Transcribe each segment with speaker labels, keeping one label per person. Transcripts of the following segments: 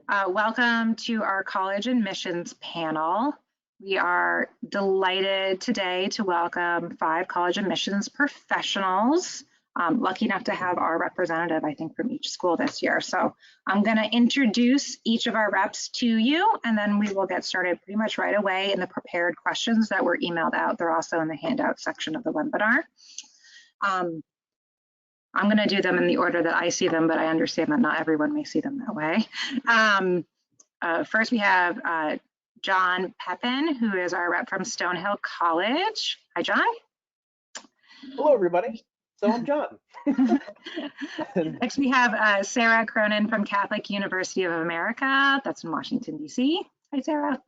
Speaker 1: Welcome to our college admissions panel. We are delighted today to welcome 5 college admissions professionals. Lucky enough to have our representative, I think, from each school this year. So I'm going to introduce each of our reps to you, and then we will get started pretty much right away in the prepared questions that were emailed out. They're also in the handout section of the webinar. I'm going to do them in the order that I see them, but I understand that not everyone may see them that way. First, we have John Pepin, who is our rep from Stonehill College. Hi, John.
Speaker 2: Hello, everybody. So I'm John.
Speaker 1: Next, we have Sarah Cronin from Catholic University of America. That's in Washington, D.C. Hi, Sarah.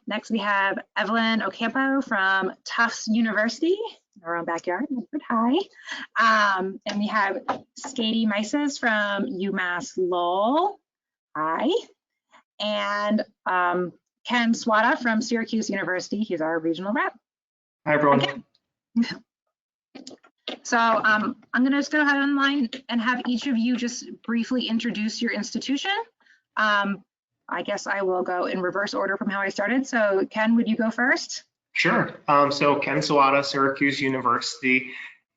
Speaker 1: Next, we have Evelyn Ocampo from Tufts University, our own backyard. Hi. And we have Skady Mises from Umass Lowell. Hi. And Ken Swada from Syracuse University. He's our regional rep.
Speaker 3: Hi, everyone.
Speaker 1: Okay. So I'm going to just go ahead online and have each of you just briefly introduce your institution. I guess I will go in reverse order from how I started. So Ken, would you go first?
Speaker 3: Sure. So Ken Swada, Syracuse University.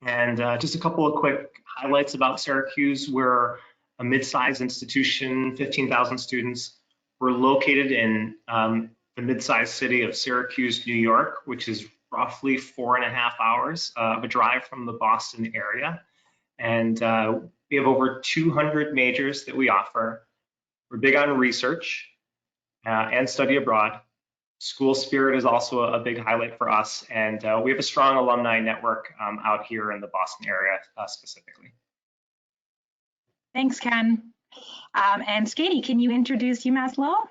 Speaker 3: And just a couple of quick highlights about Syracuse. We're a mid-sized institution, 15,000 students. We're located in the mid-sized city of Syracuse, New York, which is roughly 4.5 hours of a drive from the Boston area. And we have over 200 majors that we offer. We're big on research and study abroad. School spirit is also a big highlight for us. And we have a strong alumni network out here in the Boston area specifically.
Speaker 1: Thanks, Ken. And Skady, can you introduce Umass Lowell?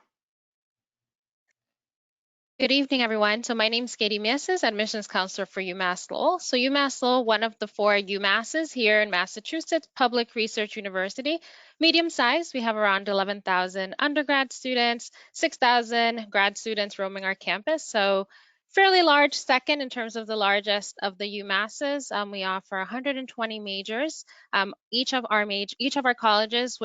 Speaker 4: Good evening, everyone. So my name is Skady Mises, admissions counselor for Umass Lowell. So Umass Lowell, one of the 4 Umasses here in Massachusetts, public research university, medium size. We have around 11,000 undergrad students, 6,000 grad students roaming our campus. So fairly large, second in terms of the largest of the Umasses. We offer 120 majors. Each of our colleges,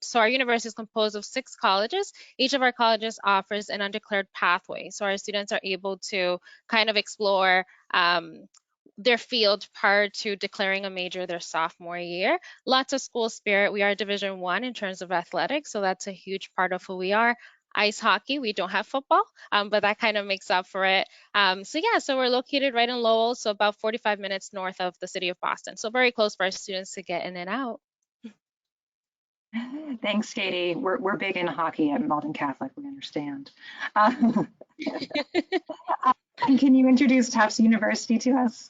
Speaker 4: so our university is composed of 6 colleges. Each of our colleges offers an undeclared pathway. So our students are able to kind of explore their field prior to declaring a major their sophomore year. Lots of school spirit. We are Division I in terms of athletics, so that's a huge part of who we are. Ice hockey, we don't have football, but that kind of makes up for it. So we're located right in Lowell, so about 45 minutes north of the city of Boston. So very close for our students to get in and out.
Speaker 1: Thanks, Skady. We're big in hockey at Malden Catholic, we understand. Can you introduce Tufts University to us?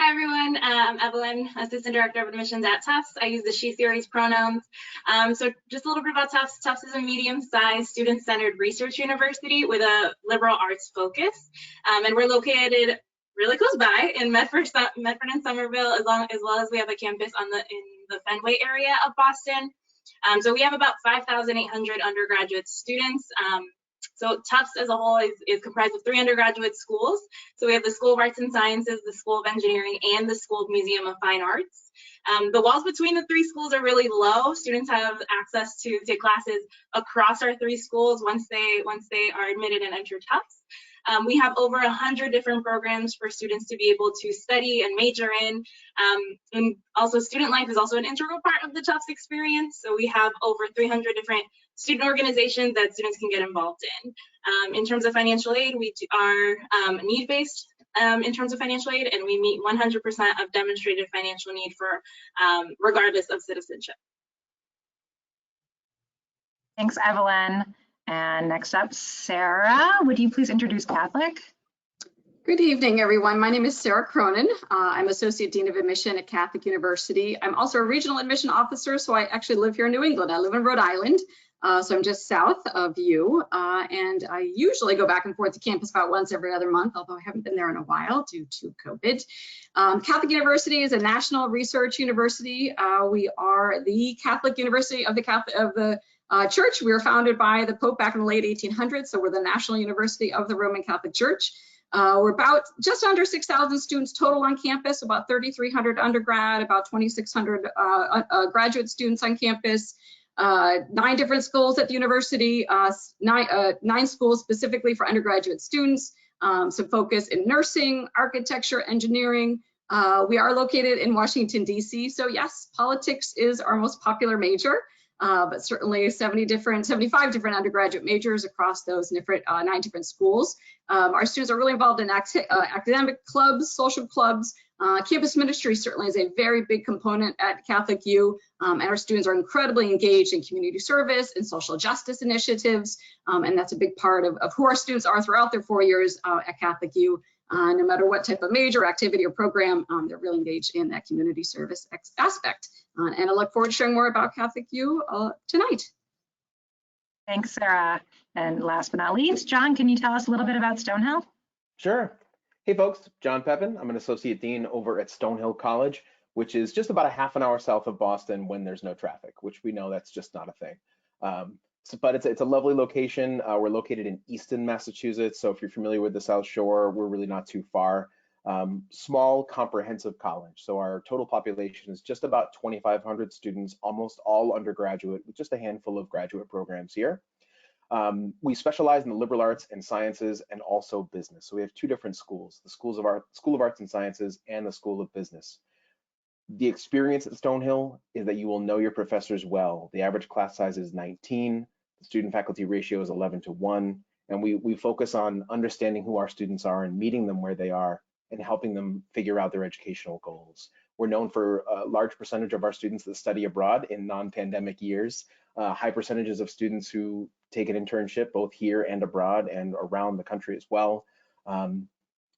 Speaker 5: Hi, everyone. I'm Evelyn, Assistant Director of Admissions at Tufts. I use the she series pronouns. So just a little bit about Tufts. Tufts is a medium-sized, student-centered research university with a liberal arts focus. And we're located really close by in Medford and Somerville, as well as we have a campus in the Fenway area of Boston. So we have about 5,800 undergraduate students. So Tufts as a whole is comprised of 3 undergraduate schools. So we have the School of Arts and Sciences, the School of Engineering, and the School of Museum of Fine Arts. The walls between the 3 schools are really low. Students have access to take classes across our 3 schools once they are admitted and enter Tufts. We have over 100 different programs for students to be able to study and major in. And also student life is also an integral part of the Tufts experience. So we have over 300 different student organizations that students can get involved in. In terms of financial aid, we are need-based in terms of financial aid, and we meet 100% of demonstrated financial need for regardless of citizenship.
Speaker 1: Thanks, Evelyn. And next up, Sarah, would you please introduce Catholic?
Speaker 6: Good evening, everyone. My name is Sarah Cronin. I'm Associate Dean of Admission at Catholic University. I'm also a Regional Admission Officer, so I actually live here in New England. I live in Rhode Island, so I'm just south of you. And I usually go back and forth to campus about once every other month, although I haven't been there in a while due to COVID. Catholic University is a national research university. We are the Catholic University of the Church. We were founded by the Pope back in the late 1800s, so we're the National University of the Roman Catholic Church. We're about just under 6,000 students total on campus, about 3,300 undergrad, about 2,600 graduate students on campus. 9 different schools at the university, 9 schools specifically for undergraduate students, some focus in nursing, architecture, engineering. We are located in Washington, D.C., so yes, politics is our most popular major, but certainly 75 different undergraduate majors across those different 9 different schools. Our students are really involved in academic clubs, social clubs. Campus ministry certainly is a very big component at Catholic U, and our students are incredibly engaged in community service and social justice initiatives, and that's a big part of who our students are throughout their 4 years at Catholic U. No matter what type of major, activity, or program, they're really engaged in that community service aspect. And I look forward to sharing more about Catholic U tonight.
Speaker 1: Thanks, Sarah. And last but not least, John, can you tell us a little bit about Stonehill?
Speaker 2: Sure. Hey folks, John Pepin. I'm an associate dean over at Stonehill College, which is just about a half an hour south of Boston when there's no traffic, which we know that's just not a thing. But it's a lovely location. We're located in Easton, Massachusetts. So if you're familiar with the South Shore, we're really not too far. Small comprehensive college. So our total population is just about 2,500 students, almost all undergraduate, with just a handful of graduate programs here. We specialize in the liberal arts and sciences and also business. So we have 2 different schools, the School of Arts and Sciences and the School of Business. The experience at Stonehill is that you will know your professors well. The average class size is 19, the student faculty ratio is 11:1, and we focus on understanding who our students are and meeting them where they are and helping them figure out their educational goals. We're known for a large percentage of our students that study abroad in non-pandemic years, high percentages of students who take an internship both here and abroad and around the country as well.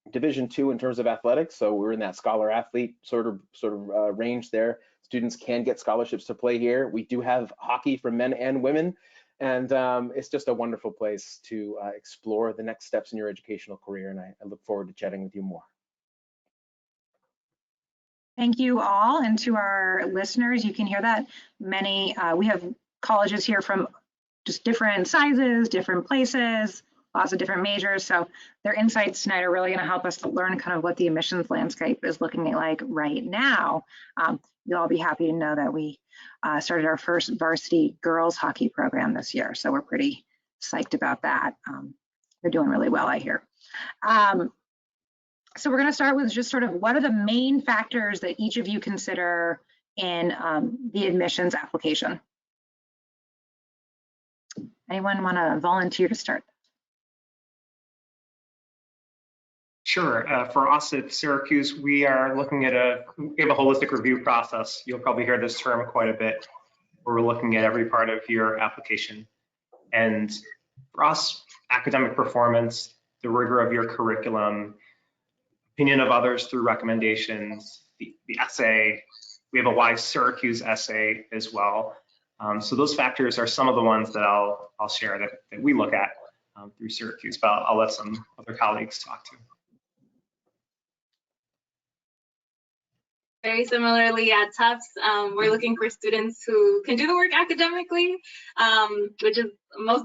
Speaker 2: Division II in terms of athletics, so we're in that scholar athlete sort of range there. Students can get scholarships to play here. We do have hockey for men and women, and it's just a wonderful place to explore the next steps in your educational career, and I look forward to chatting with you more.
Speaker 1: Thank you all, and to our listeners, you can hear that we have colleges here from just different sizes, different places, lots of different majors. So their insights tonight are really going to help us to learn kind of what the admissions landscape is looking like right now. You'll all be happy to know that we started our first varsity girls hockey program this year. So we're pretty psyched about that. They're doing really well, I hear. So we're going to start with just sort of what are the main factors that each of you consider in the admissions application? Anyone want to volunteer to start?
Speaker 3: Sure. For us at Syracuse, we are looking at a holistic review process. You'll probably hear this term quite a bit, where we're looking at every part of your application. And for us, academic performance, the rigor of your curriculum, opinion of others through recommendations, the essay, we have a why Syracuse essay as well. So those factors are some of the ones that I'll share that we look at through Syracuse, but I'll let some other colleagues talk to.
Speaker 5: Very similarly at Tufts, we're looking for students who can do the work academically, which is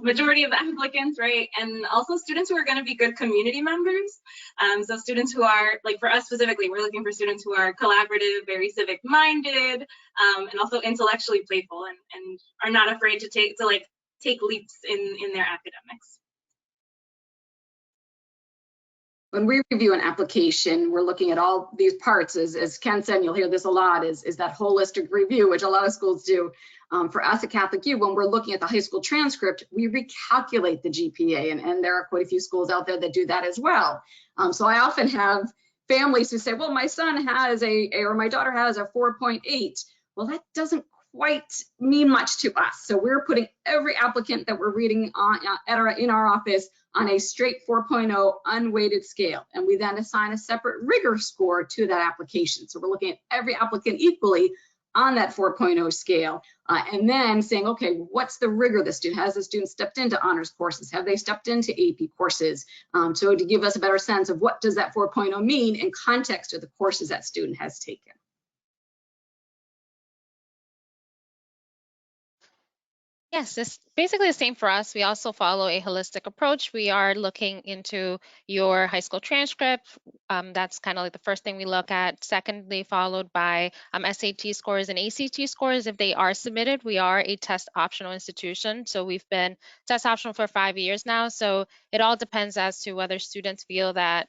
Speaker 5: majority of the applicants, right? And also students who are going to be good community members. So students who are, like for us specifically, we're looking for students who are collaborative, very civic minded, and also intellectually playful and are not afraid to take leaps in their academics.
Speaker 6: When we review an application, we're looking at all these parts, as Ken said, and you'll hear this a lot, is that holistic review, which a lot of schools do. For us at Catholic U, when we're looking at the high school transcript, we recalculate the GPA, and there are quite a few schools out there that do that as well. So I often have families who say, well, my son has or my daughter has a 4.8. Well, that doesn't quite mean much to us. So we're putting every applicant that we're reading in our office on a straight 4.0 unweighted scale. And we then assign a separate rigor score to that application. So we're looking at every applicant equally on that 4.0 scale, and then saying, okay, what's the rigor the student has? The student stepped into honors courses? Have they stepped into AP courses? So to give us a better sense of what does that 4.0 mean in context of the courses that student has taken.
Speaker 4: Yes, it's basically the same for us. We also follow a holistic approach. We are looking into your high school transcript. That's kind of like the first thing we look at. Secondly, followed by SAT scores and ACT scores. If they are submitted, we are a test optional institution. So we've been test optional for 5 years now. So it all depends as to whether students feel that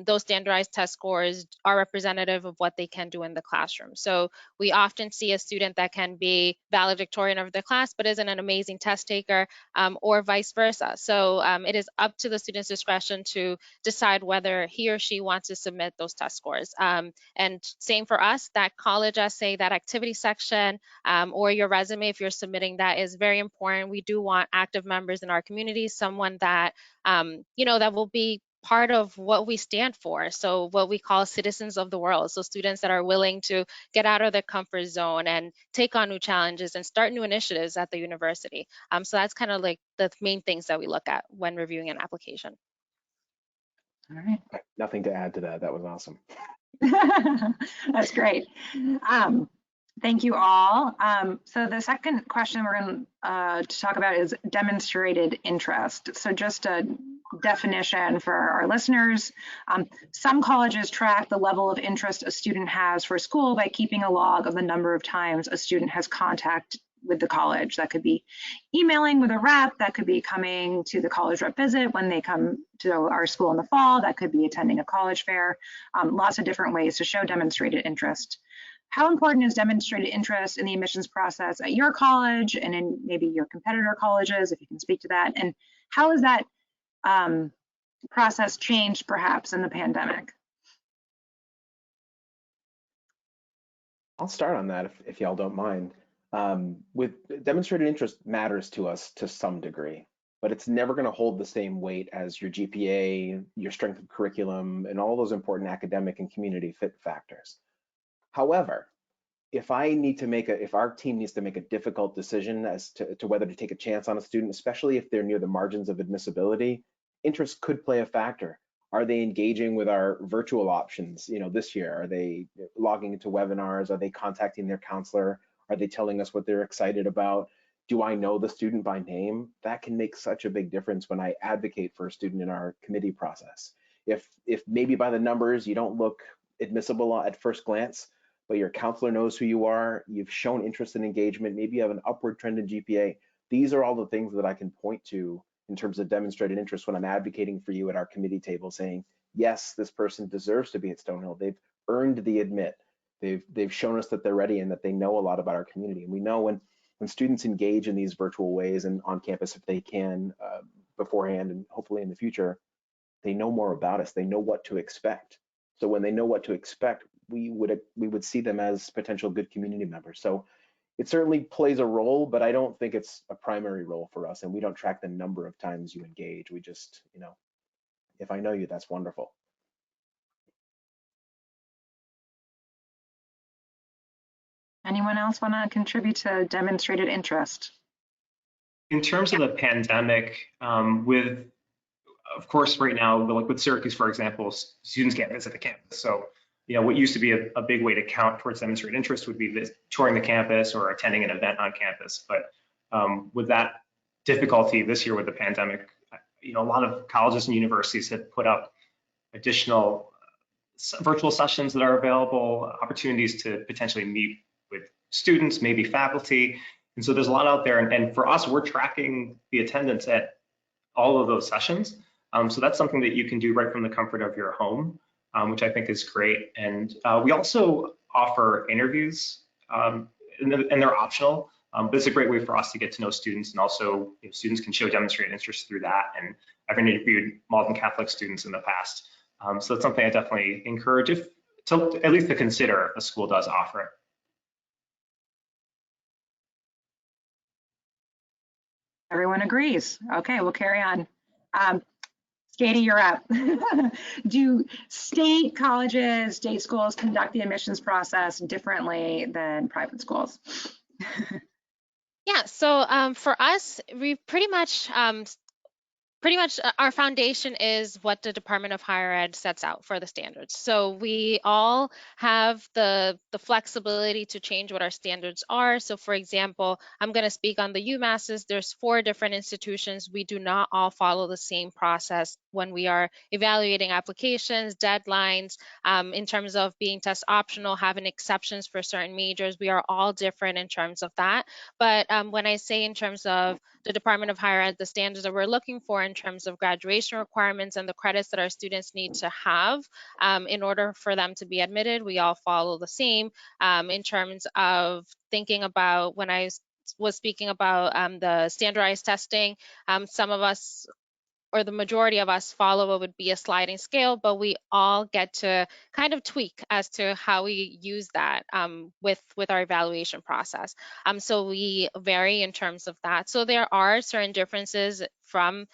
Speaker 4: those standardized test scores are representative of what they can do in the classroom. So we often see a student that can be valedictorian of their class, but isn't an amazing test taker, or vice versa. So it is up to the student's discretion to decide whether he or she wants to submit those test scores. And same for us, that college essay, that activity section, or your resume, if you're submitting that, is very important. We do want active members in our community, someone that, that will be part of what we stand for. So what we call citizens of the world. So students that are willing to get out of their comfort zone and take on new challenges and start new initiatives at the university. So that's kind of like the main things that we look at when reviewing an application.
Speaker 1: All right.
Speaker 2: Nothing to add to that. That was awesome.
Speaker 1: That's great. Thank you all. So the second question we're going to talk about is demonstrated interest. So just a definition for our listeners. Some colleges track the level of interest a student has for school by keeping a log of the number of times a student has contact with the college. That could be emailing with a rep, that could be coming to the college rep visit when they come to our school in the fall, that could be attending a college fair. Lots of different ways to show demonstrated interest. How important is demonstrated interest in the admissions process at your college and in maybe your competitor colleges, if you can speak to that? And how has that process changed perhaps in the pandemic?
Speaker 2: I'll start on that if y'all don't mind. With demonstrated interest matters to us to some degree, but it's never going to hold the same weight as your GPA, your strength of curriculum, and all those important academic and community fit factors. However, if our team needs to make a difficult decision as to whether to take a chance on a student, especially if they're near the margins of admissibility, interest could play a factor. Are they engaging with our virtual options, this year? Are they logging into webinars? Are they contacting their counselor? Are they telling us what they're excited about? Do I know the student by name? That can make such a big difference when I advocate for a student in our committee process. If maybe by the numbers you don't look admissible at first glance, but your counselor knows who you are, you've shown interest and engagement, maybe you have an upward trend in GPA. These are all the things that I can point to in terms of demonstrated interest when I'm advocating for you at our committee table, saying, yes, this person deserves to be at Stonehill. They've earned the admit. They've shown us that they're ready and that they know a lot about our community. And we know when students engage in these virtual ways and on campus, if they can beforehand and hopefully in the future, they know more about us. They know what to expect. So when they know what to expect, we would see them as potential good community members. So it certainly plays a role, but I don't think it's a primary role for us. And we don't track the number of times you engage. We just, if I know you, that's wonderful.
Speaker 1: Anyone else want to contribute to demonstrated interest?
Speaker 3: In terms of the pandemic, of course, right now, like with Syracuse, for example, students can't visit the campus. So, what used to be a big way to count towards demonstrated interest would be touring the campus or attending an event on campus. But with that difficulty this year with the pandemic, a lot of colleges and universities have put up additional virtual sessions that are available, opportunities to potentially meet with students, maybe faculty. And so there's a lot out there. And for us, we're tracking the attendance at all of those sessions. So that's something that you can do right from the comfort of your home, which I think is great. And we also offer interviews, and they're optional. But it's a great way for us to get to know students, and also students can show demonstrated interest through that. And I've interviewed Malden Catholic students in the past. So it's something I definitely encourage at least to consider if a school does offer it.
Speaker 1: Everyone agrees. Okay, we'll carry on. Katie, you're up. Do state colleges, state schools conduct the admissions process differently than private schools?
Speaker 4: Yeah, so for us, we pretty much pretty much our foundation is what the Department of Higher Ed sets out for the standards. So we all have the flexibility to change what our standards are. So for example, I'm going to speak on the UMasses. There's 4 different institutions. We do not all follow the same process when we are evaluating applications, deadlines, in terms of being test optional, having exceptions for certain majors. We are all different in terms of that. But when I say in terms of the Department of Higher Ed, the standards that we're looking for in terms of graduation requirements and the credits that our students need to have in order for them to be admitted, we all follow the same. In terms of thinking about when I was speaking about the standardized testing, some of us, or the majority of us, follow what would be a sliding scale, but we all get to kind of tweak as to how we use that with our evaluation process. So we vary in terms of that. So there are certain differences from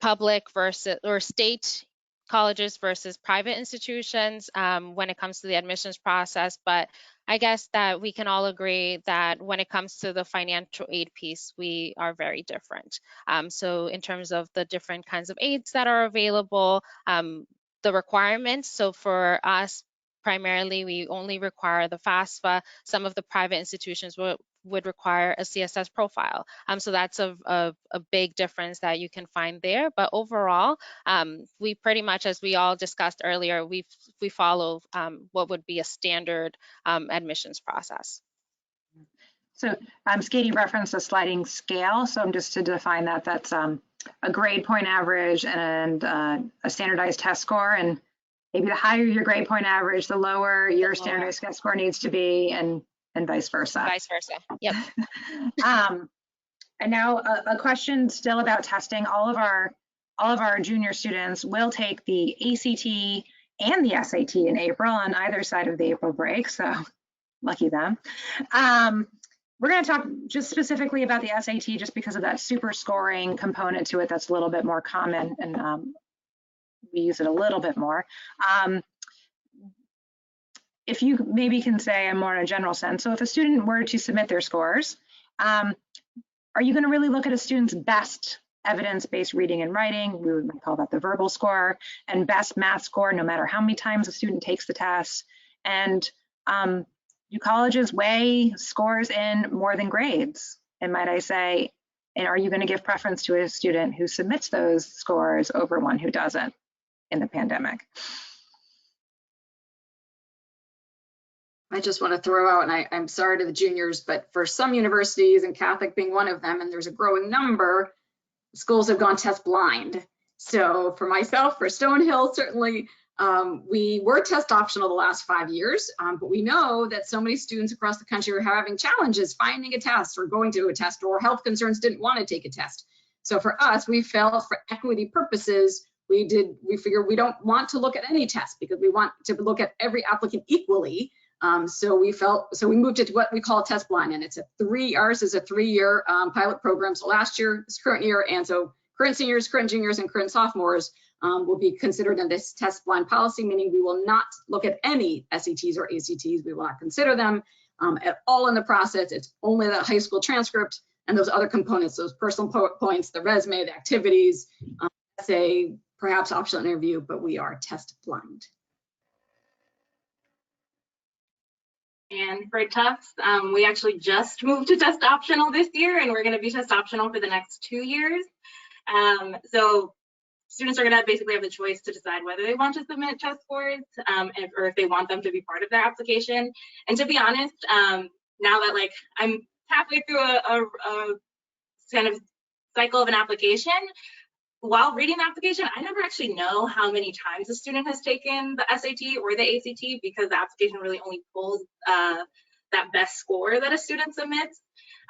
Speaker 4: public versus or state colleges versus private institutions when it comes to the admissions process. But I guess that we can all agree that when it comes to the financial aid piece, we are very different. So in terms of the different kinds of aids that are available, the requirements, so for us, primarily, we only require the FAFSA. Some of the private institutions would require a CSS profile. So that's a big difference that you can find there. But overall, we pretty much, as we all discussed earlier, we follow what would be a standard admissions process.
Speaker 1: So Skady referenced a sliding scale. So just to define that, that's a grade point average and a standardized test score. And maybe the higher your grade point average, the lower your standardized test score needs to be, and vice versa.
Speaker 4: Vice versa, yep.
Speaker 1: And now a question still about testing. All of our junior students will take the ACT and the SAT in April on either side of the April break, so lucky them. We're going to talk just specifically about the SAT just because of that super scoring component to it that's a little bit more common, and we use it a little bit more. If you maybe can say more in a general sense, so if a student were to submit their scores, are you going to really look at a student's best evidence-based reading and writing? We would call that the verbal score, and best math score, no matter how many times a student takes the test. And do colleges weigh scores in more than grades? And might I say, and are you going to give preference to a student who submits those scores over one who doesn't in the pandemic?
Speaker 6: I just want to throw out, and I'm sorry to the juniors, but for some universities, and Catholic being one of them, and there's a growing number, schools have gone test blind. So for myself, for Stonehill, certainly we were test optional the last 5 years, but we know that so many students across the country are having challenges finding a test or going to a test, or health concerns didn't want to take a test. So for us, we felt for equity purposes, we figured we don't want to look at any test because we want to look at every applicant equally. So we moved it to what we call test blind, and ours is a 3-year pilot program. So last year, this current year, and so current seniors, current juniors, and current sophomores will be considered in this test blind policy, meaning we will not look at any SATs or ACTs. We will not consider them at all in the process. It's only the high school transcript and those other components, those personal points, the resume, the activities, essay, perhaps optional interview, but we are test blind.
Speaker 5: And for Tufts, we actually just moved to test optional this year, and we're going to be test optional for the next 2 years. So students are going to basically have the choice to decide whether they want to submit test scores or if they want them to be part of their application. And to be honest, now that I'm halfway through a kind of cycle of an application, while reading the application, I never actually know how many times a student has taken the SAT or the ACT because the application really only pulls that best score that a student submits.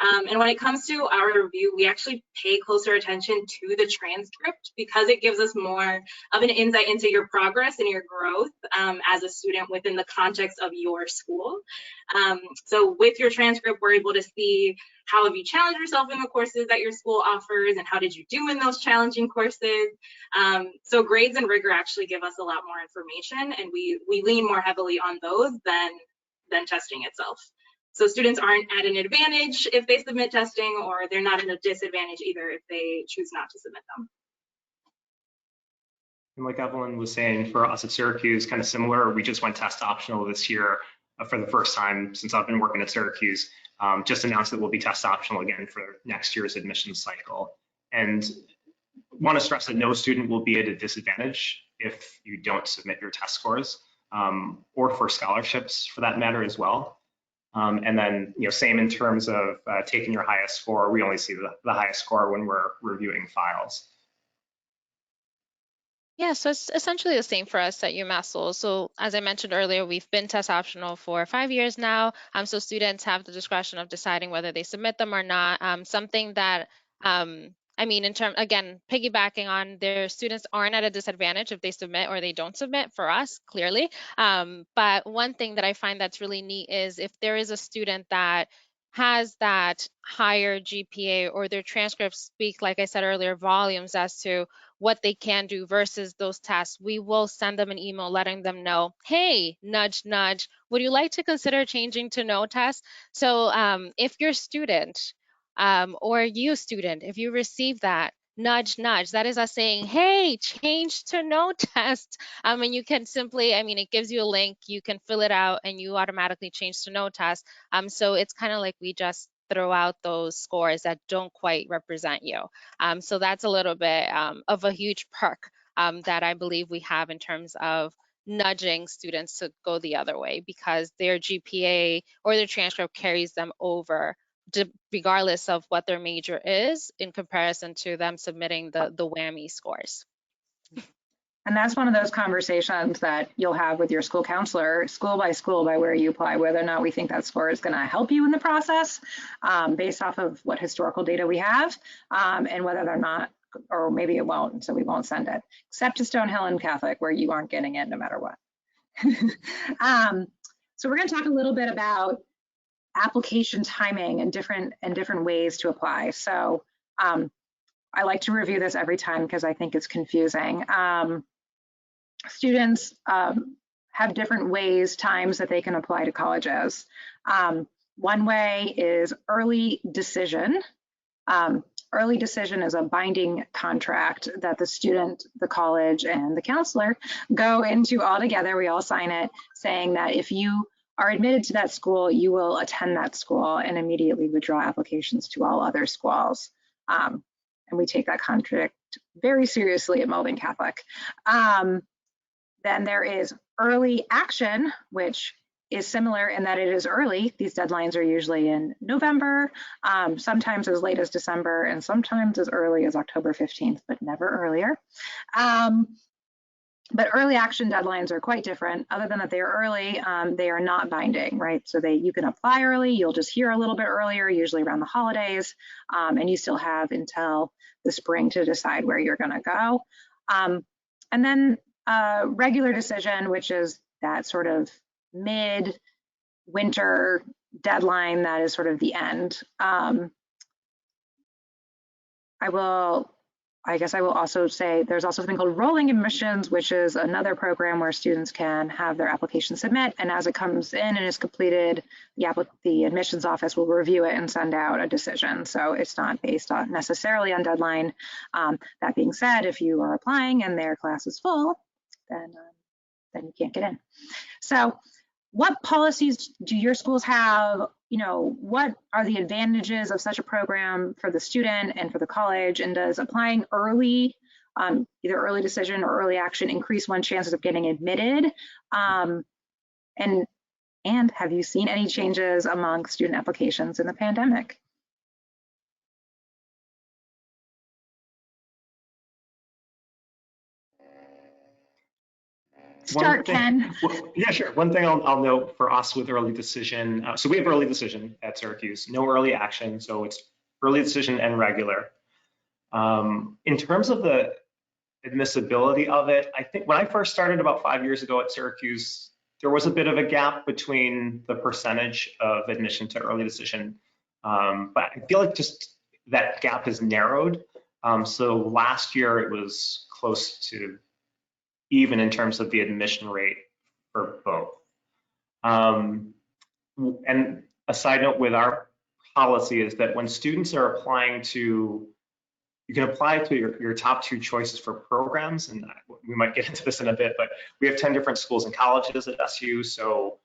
Speaker 5: And when it comes to our review, we actually pay closer attention to the transcript because it gives us more of an insight into your progress and your growth as a student within the context of your school. So with your transcript, we're able to see how have you challenged yourself in the courses that your school offers and how did you do in those challenging courses. So grades and rigor actually give us a lot more information, and we lean more heavily on those than testing itself. So students aren't at an advantage if they submit testing, or they're not at a disadvantage either if they choose not to submit them.
Speaker 3: And like Evelyn was saying, for us at Syracuse, kind of similar, we just went test optional this year for the first time since I've been working at Syracuse. Just announced that we'll be test optional again for next year's admissions cycle. And want to stress that no student will be at a disadvantage if you don't submit your test scores, or for scholarships for that matter as well. And then, same in terms of taking your highest score. We only see the highest score when we're reviewing files.
Speaker 4: Yeah, so it's essentially the same for us at Umass Lowell. So as I mentioned earlier, we've been test optional for 5 years now. So students have the discretion of deciding whether they submit them or not. Something that, again, piggybacking on their students aren't at a disadvantage if they submit or they don't submit for us, clearly. But one thing that I find that's really neat is if there is a student that has that higher GPA or their transcripts speak, like I said earlier, volumes as to what they can do versus those tests, we will send them an email letting them know, hey, nudge, nudge, would you like to consider changing to no test? So if your student or you student, if you receive that, nudge, nudge, that is us saying, hey, change to no test. And you can simply, it gives you a link, you can fill it out and you automatically change to no test. So it's kind of like we just throw out those scores that don't quite represent you. So that's a little bit of a huge perk that I believe we have in terms of nudging students to go the other way because their GPA or their transcript carries them over regardless of what their major is in comparison to them submitting the whammy scores.
Speaker 1: And that's one of those conversations that you'll have with your school counselor, school by where you apply, whether or not we think that score is going to help you in the process based off of what historical data we have, and whether they're not, or maybe it won't, so we won't send it, except to Stonehill and Catholic, where you aren't getting it no matter what. So we're going to talk a little bit about application timing and different ways to apply. So I like to review this every time because I think it's confusing. Students have different times that they can apply to colleges. One way is early decision. Early decision is a binding contract that the student, the college, and the counselor go into all together. We all sign it saying that if you are admitted to that school, you will attend that school and immediately withdraw applications to all other schools. And we take that contract very seriously at Malden Catholic. Then there is early action, which is similar in that it is early. These deadlines are usually in November, sometimes as late as December, and sometimes as early as October 15th, but never earlier. But early action deadlines are quite different. Other than that they are early, they are not binding, right? So you can apply early, you'll just hear a little bit earlier, usually around the holidays, and you still have until the spring to decide where you're gonna go. And then regular decision, which is that sort of mid-winter deadline that is sort of the end. I guess I will also say there's also something called rolling admissions, which is another program where students can have their application submit, and as it comes in and is completed, the admissions office will review it and send out a decision. So it's not based on necessarily on deadline. That being said, if you are applying and their class is full, then you can't get in. So what policies do your schools have? What are the advantages of such a program for the student and for the college? And does applying early, either early decision or early action, increase one's chances of getting admitted? And have you seen any changes among student applications in the pandemic? Start, Ken.
Speaker 3: Yeah, sure. One thing I'll note for us with early decision, so we have early decision at Syracuse, no early action, so it's early decision and regular. In terms of the admissibility of it, I think when I first started about 5 years ago at Syracuse, there was a bit of a gap between the percentage of admission to early decision, but I feel like just that gap has narrowed. So last year it was close to even in terms of the admission rate for both. And a side note with our policy is that when students are applying to you can apply to your top 2 choices for programs, and we might get into this in a bit, but we have 10 different schools and colleges at SU. So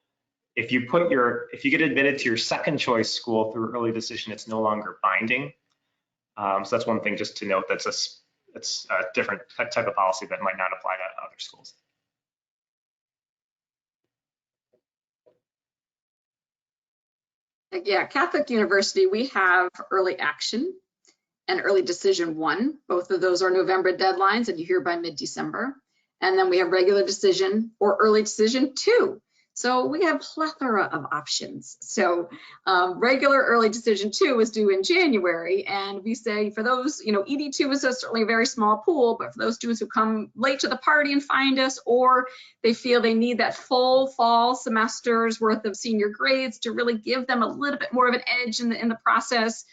Speaker 3: if you get admitted to your second choice school through early decision, it's no longer binding. So that's one thing just to note. It's a different type of policy that might not apply to other schools.
Speaker 6: Yeah, Catholic University, we have early action and early decision 1. Both of those are November deadlines, and you hear by mid-December. And then we have regular decision or early decision 2. So we have plethora of options. So regular early decision 2 is due in January, and we say for those, ED2 is certainly a very small pool, but for those students who come late to the party and find us, or they feel they need that full fall semester's worth of senior grades to really give them a little bit more of an edge in the process.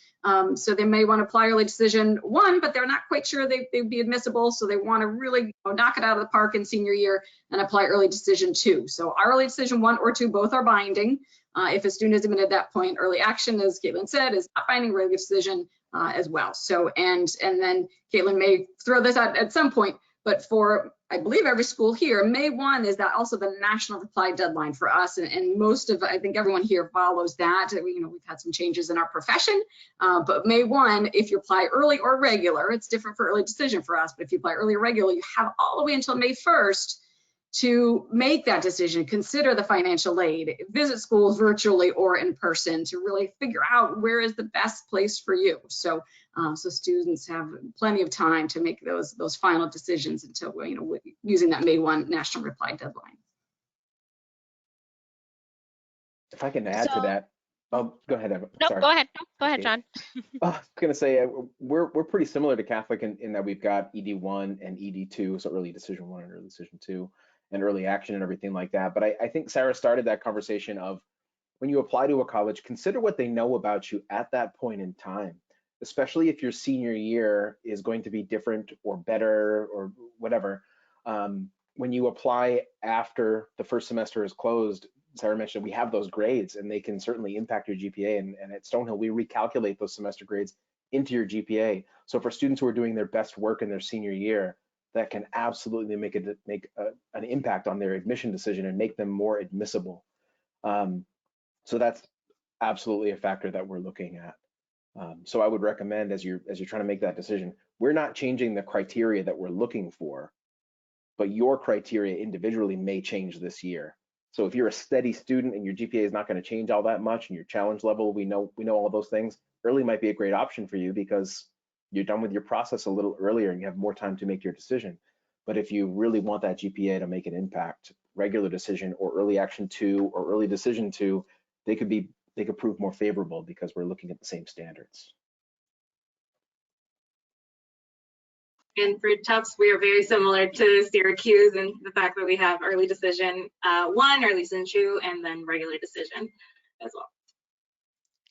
Speaker 6: So they may want to apply early decision 1, but they're not quite sure they'd be admissible. So they want to really knock it out of the park in senior year and apply early decision 2. So our early decision 1 or 2, both are binding. If a student is admitted at that point, early action, as Caitlin said, is not binding, regular decision as well. So, and then Caitlin may throw this out at some point, but for, I believe, every school here, May 1 is that also the national reply deadline for us. And most of, I think everyone here follows that. We've had some changes in our profession, but May 1, if you apply early or regular, it's different for early decision for us, but if you apply early or regular, you have all the way until May 1st to make that decision, consider the financial aid, visit schools virtually or in person to really figure out where is the best place for you. So, so students have plenty of time to make those final decisions until, using that May 1 national reply deadline.
Speaker 2: If I can add to that, oh, go ahead, Evan.
Speaker 4: No,
Speaker 2: Sorry.
Speaker 4: go ahead. Go ahead, John.
Speaker 2: I was going to say we're pretty similar to Catholic in that we've got ED1 and ED2, so early decision 1 and early decision 2, and early action and everything like that. But I think Sarah started that conversation of when you apply to a college, consider what they know about you at that point in time, especially if your senior year is going to be different or better or whatever. When you apply after the first semester is closed, Sarah mentioned we have those grades and they can certainly impact your GPA. And at Stonehill, we recalculate those semester grades into your GPA. So for students who are doing their best work in their senior year, that can absolutely make an impact on their admission decision and make them more admissible. So that's absolutely a factor that we're looking at. So I would recommend as you're trying to make that decision, we're not changing the criteria that we're looking for, but your criteria individually may change this year. So if you're a steady student and your GPA is not going to change all that much and your challenge level, we know all those things, early might be a great option for you because you're done with your process a little earlier and you have more time to make your decision. But if you really want that GPA to make an impact, regular decision or early action 2 or early decision 2, they could prove more favorable because we're looking at the same standards.
Speaker 5: And for Tufts, we are very similar to Syracuse in the fact that we have early decision 1, early decision 2, and then regular decision as well.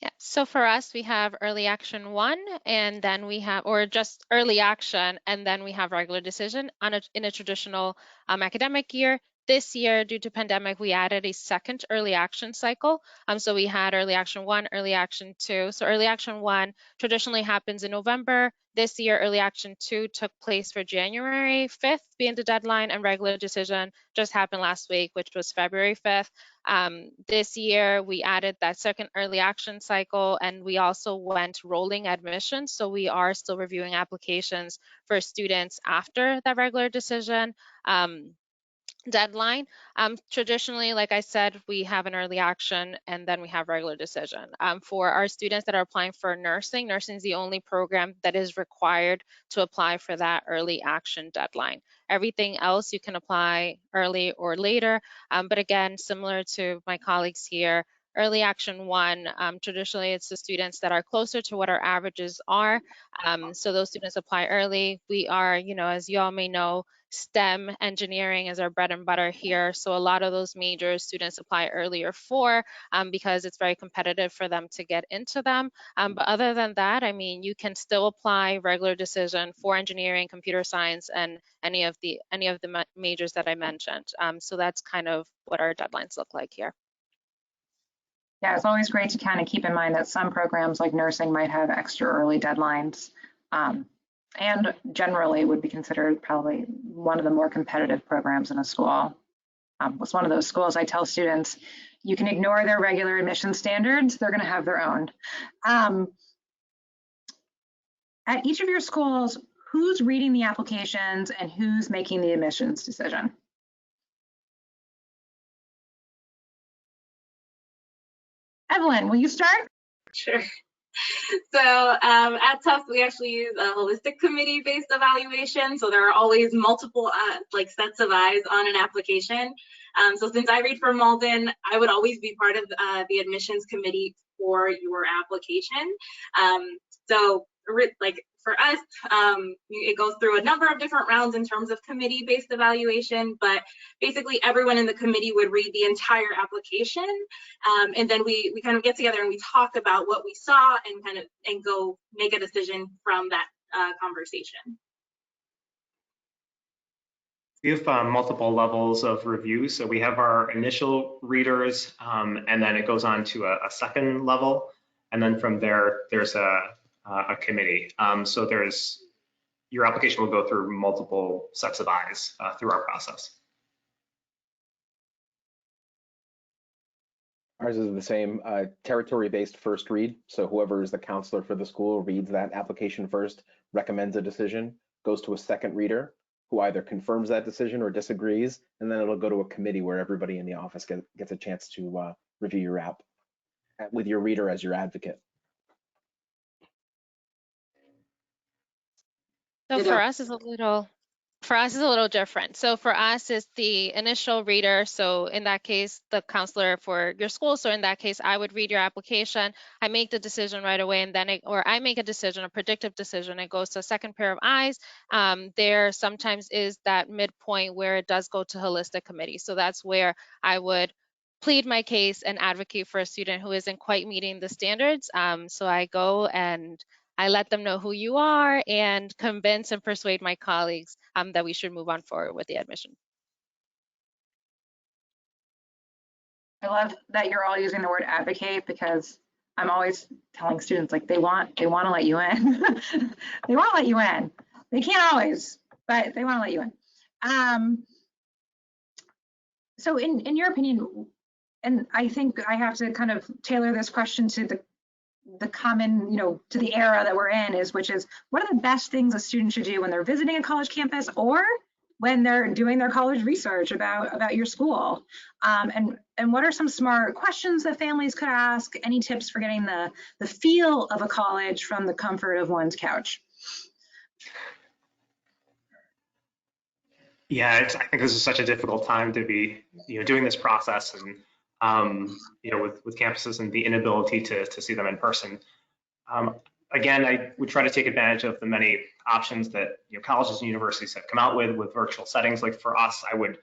Speaker 4: Yeah, so for us, we have early action 1, and then we have, or just early action, and then we have regular decision in a traditional academic year. This year, due to pandemic, we added a second early action cycle. So we had early action 1, early action 2. So early action 1 traditionally happens in November. This year, early action 2 took place for January 5th being the deadline, and regular decision just happened last week, which was February 5th. This year, we added that second early action cycle, and we also went rolling admissions. So we are still reviewing applications for students after that regular decision deadline. Traditionally, like I said, we have an early action and then we have regular decision. For our students that are applying for nursing, nursing is the only program that is required to apply for that early action deadline. Everything else you can apply early or later, but again, similar to my colleagues here, early action 1, traditionally it's the students that are closer to what our averages are. So those students apply early. We are, as you all may know, STEM engineering is our bread and butter here. So a lot of those majors students apply earlier for because it's very competitive for them to get into them. But other than that, I mean, you can still apply regular decision for engineering, computer science, and any of the majors that I mentioned. So that's kind of what our deadlines look like here.
Speaker 1: Yeah, it's always great to kind of keep in mind that some programs like nursing might have extra early deadlines. and generally would be considered probably one of the more competitive programs in a school. It's one of those schools I tell students, you can ignore their regular admission standards, they're going to have their own. At each of your schools, who's reading the applications and who's making the admissions decision? Evelyn, will you start?
Speaker 5: Sure. So at Tufts, we actually use a holistic committee-based evaluation. So there are always multiple like sets of eyes on an application. So since I read for Malden, I would always be part of the admissions committee for your application. So like for us, it goes through a number of different rounds in terms of committee-based evaluation, but basically everyone in the committee would read the entire application, and then we kind of get together and we talk about what we saw and go make a decision from that conversation.
Speaker 3: We have multiple levels of review. So we have our initial readers, and then it goes on to a second level. And then from there, there's a committee. So your application will go through multiple sets of eyes through our process.
Speaker 2: Ours is the same, territory-based first read. So whoever is the counselor for the school reads that application first, recommends a decision, goes to a second reader, who either confirms that decision or disagrees, and then it'll go to a committee where everybody in the office gets a chance to review your app with your reader as your advocate.
Speaker 4: So for us, it's a little different. So for us, it's the initial reader. So in that case, the counselor for your school. So in that case, I would read your application. I make the decision right away, and then I make a decision, a predictive decision. It goes to a second pair of eyes. There sometimes is that midpoint where it does go to holistic committee. So that's where I would plead my case and advocate for a student who isn't quite meeting the standards. So I go and I let them know who you are and convince and persuade my colleagues that we should move on forward with the admission.
Speaker 1: I love that you're all using the word advocate, because I'm always telling students, like, they want to let you in. They want to let you in. They can't always, but they want to let you in. So in your opinion, and I think I have to kind of tailor this question to the common, to the era that we're in, which is what are the best things a student should do when they're visiting a college campus or when they're doing their college research about your school? And what are some smart questions that families could ask? Any tips for getting the feel of a college from the comfort of one's couch?
Speaker 3: Yeah, I think this is such a difficult time to be, doing this process, and with campuses and the inability to see them in person. Again, I would try to take advantage of the many options that colleges and universities have come out with virtual settings. Like for us, I would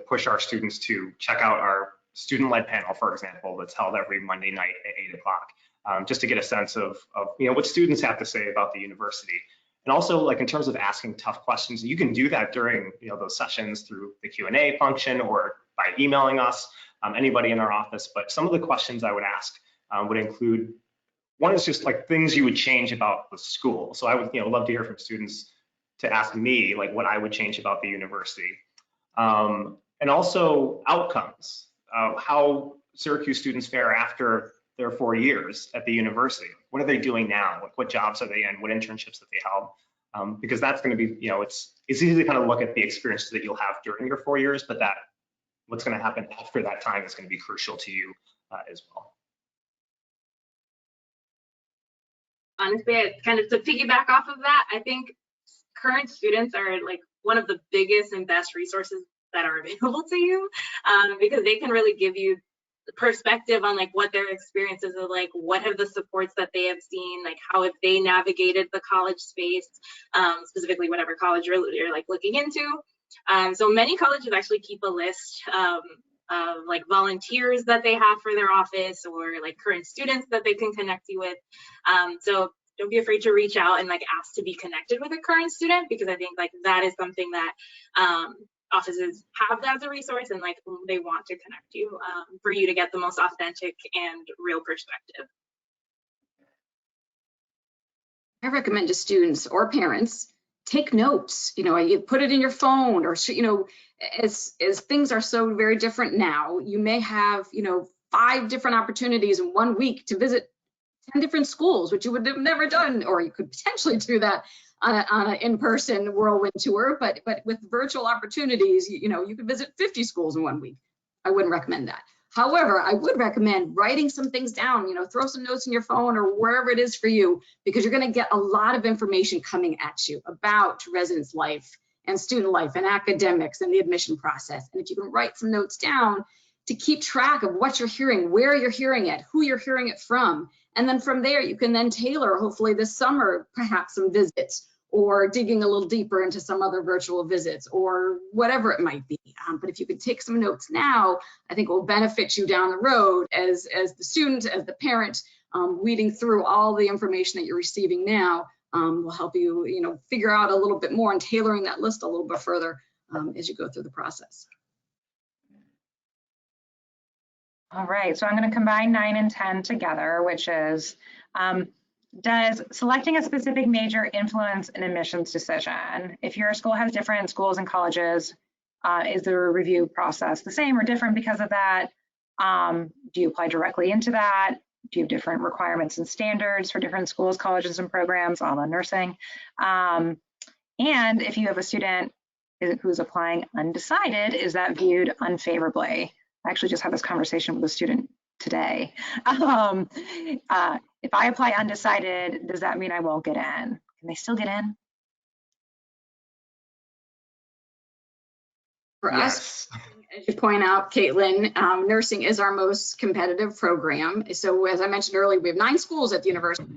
Speaker 3: push our students to check out our student-led panel, for example, that's held every Monday night at 8 o'clock, just to get a sense of what students have to say about the university. And also, like in terms of asking tough questions, you can do that during those sessions through the Q&A function or by emailing us, anybody in our office. But some of the questions I would ask would include, one is just like things you would change about the school. So I would love to hear from students to ask me like what I would change about the university. And also outcomes, how Syracuse students fare after their 4 years at the university. What are they doing now? Like what jobs are they in? What internships that they held? Because that's going to be, it's easy to kind of look at the experiences that you'll have during your 4 years, but what's going to happen after that time is going to be crucial to you as well.
Speaker 5: Honestly, kind of to piggyback off of that, I think current students are like one of the biggest and best resources that are available to you, because they can really give you perspective on like what their experiences are like, what have the supports that they have seen, like how have they navigated the college space, specifically whatever college you're like looking into. So many colleges actually keep a list of like volunteers that they have for their office, or like current students that they can connect you with. So don't be afraid to reach out and like ask to be connected with a current student, because I think like that is something that offices have that as a resource, and like they want to connect you for you to get the most authentic and real perspective.
Speaker 6: I recommend to students or parents, take notes. You put it in your phone, or as things are so very different now, you may have 5 different opportunities in 1 week to visit 10 different schools, which you would have never done, or you could potentially do that on an in-person whirlwind tour. But with virtual opportunities, you could visit 50 schools in 1 week. I wouldn't recommend that. However, I would recommend writing some things down, throw some notes in your phone or wherever it is for you, because you're going to get a lot of information coming at you about residence life and student life and academics and the admission process. And if you can write some notes down to keep track of what you're hearing, where you're hearing it, who you're hearing it from, and then from there, you can then tailor, hopefully this summer, perhaps some visits, or digging a little deeper into some other virtual visits, or whatever it might be. But if you could take some notes now, I think it will benefit you down the road as the student, as the parent, weeding through all the information that you're receiving now will help you, figure out a little bit more and tailoring that list a little bit further as you go through the process.
Speaker 1: All right, so I'm going to combine 9 and 10 together, which is, does selecting a specific major influence an admissions decision? If your school has different schools and colleges, is the review process the same or different because of that? Do you apply directly into that? Do you have different requirements and standards for different schools, colleges, and programs, a la nursing? And if you have a student who's applying undecided, is that viewed unfavorably? I actually just had this conversation with a student today. If I apply undecided, does that mean I won't get in? Can they still get in?
Speaker 6: For us, as you point out, Caitlin, nursing is our most competitive program. So as I mentioned earlier, we have 9 schools at the university,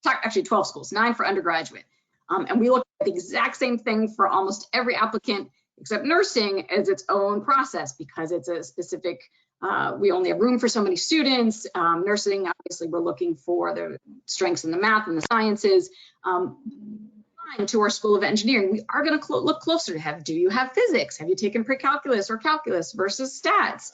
Speaker 6: actually 12 schools, 9 for undergraduate. And we look at the exact same thing for almost every applicant, except nursing is its own process because it's a specific, we only have room for so many students. Nursing, obviously, we're looking for the strengths in the math and the sciences. To our School of Engineering, we are going to look closer to do you have physics? Have you taken pre-calculus or calculus versus stats?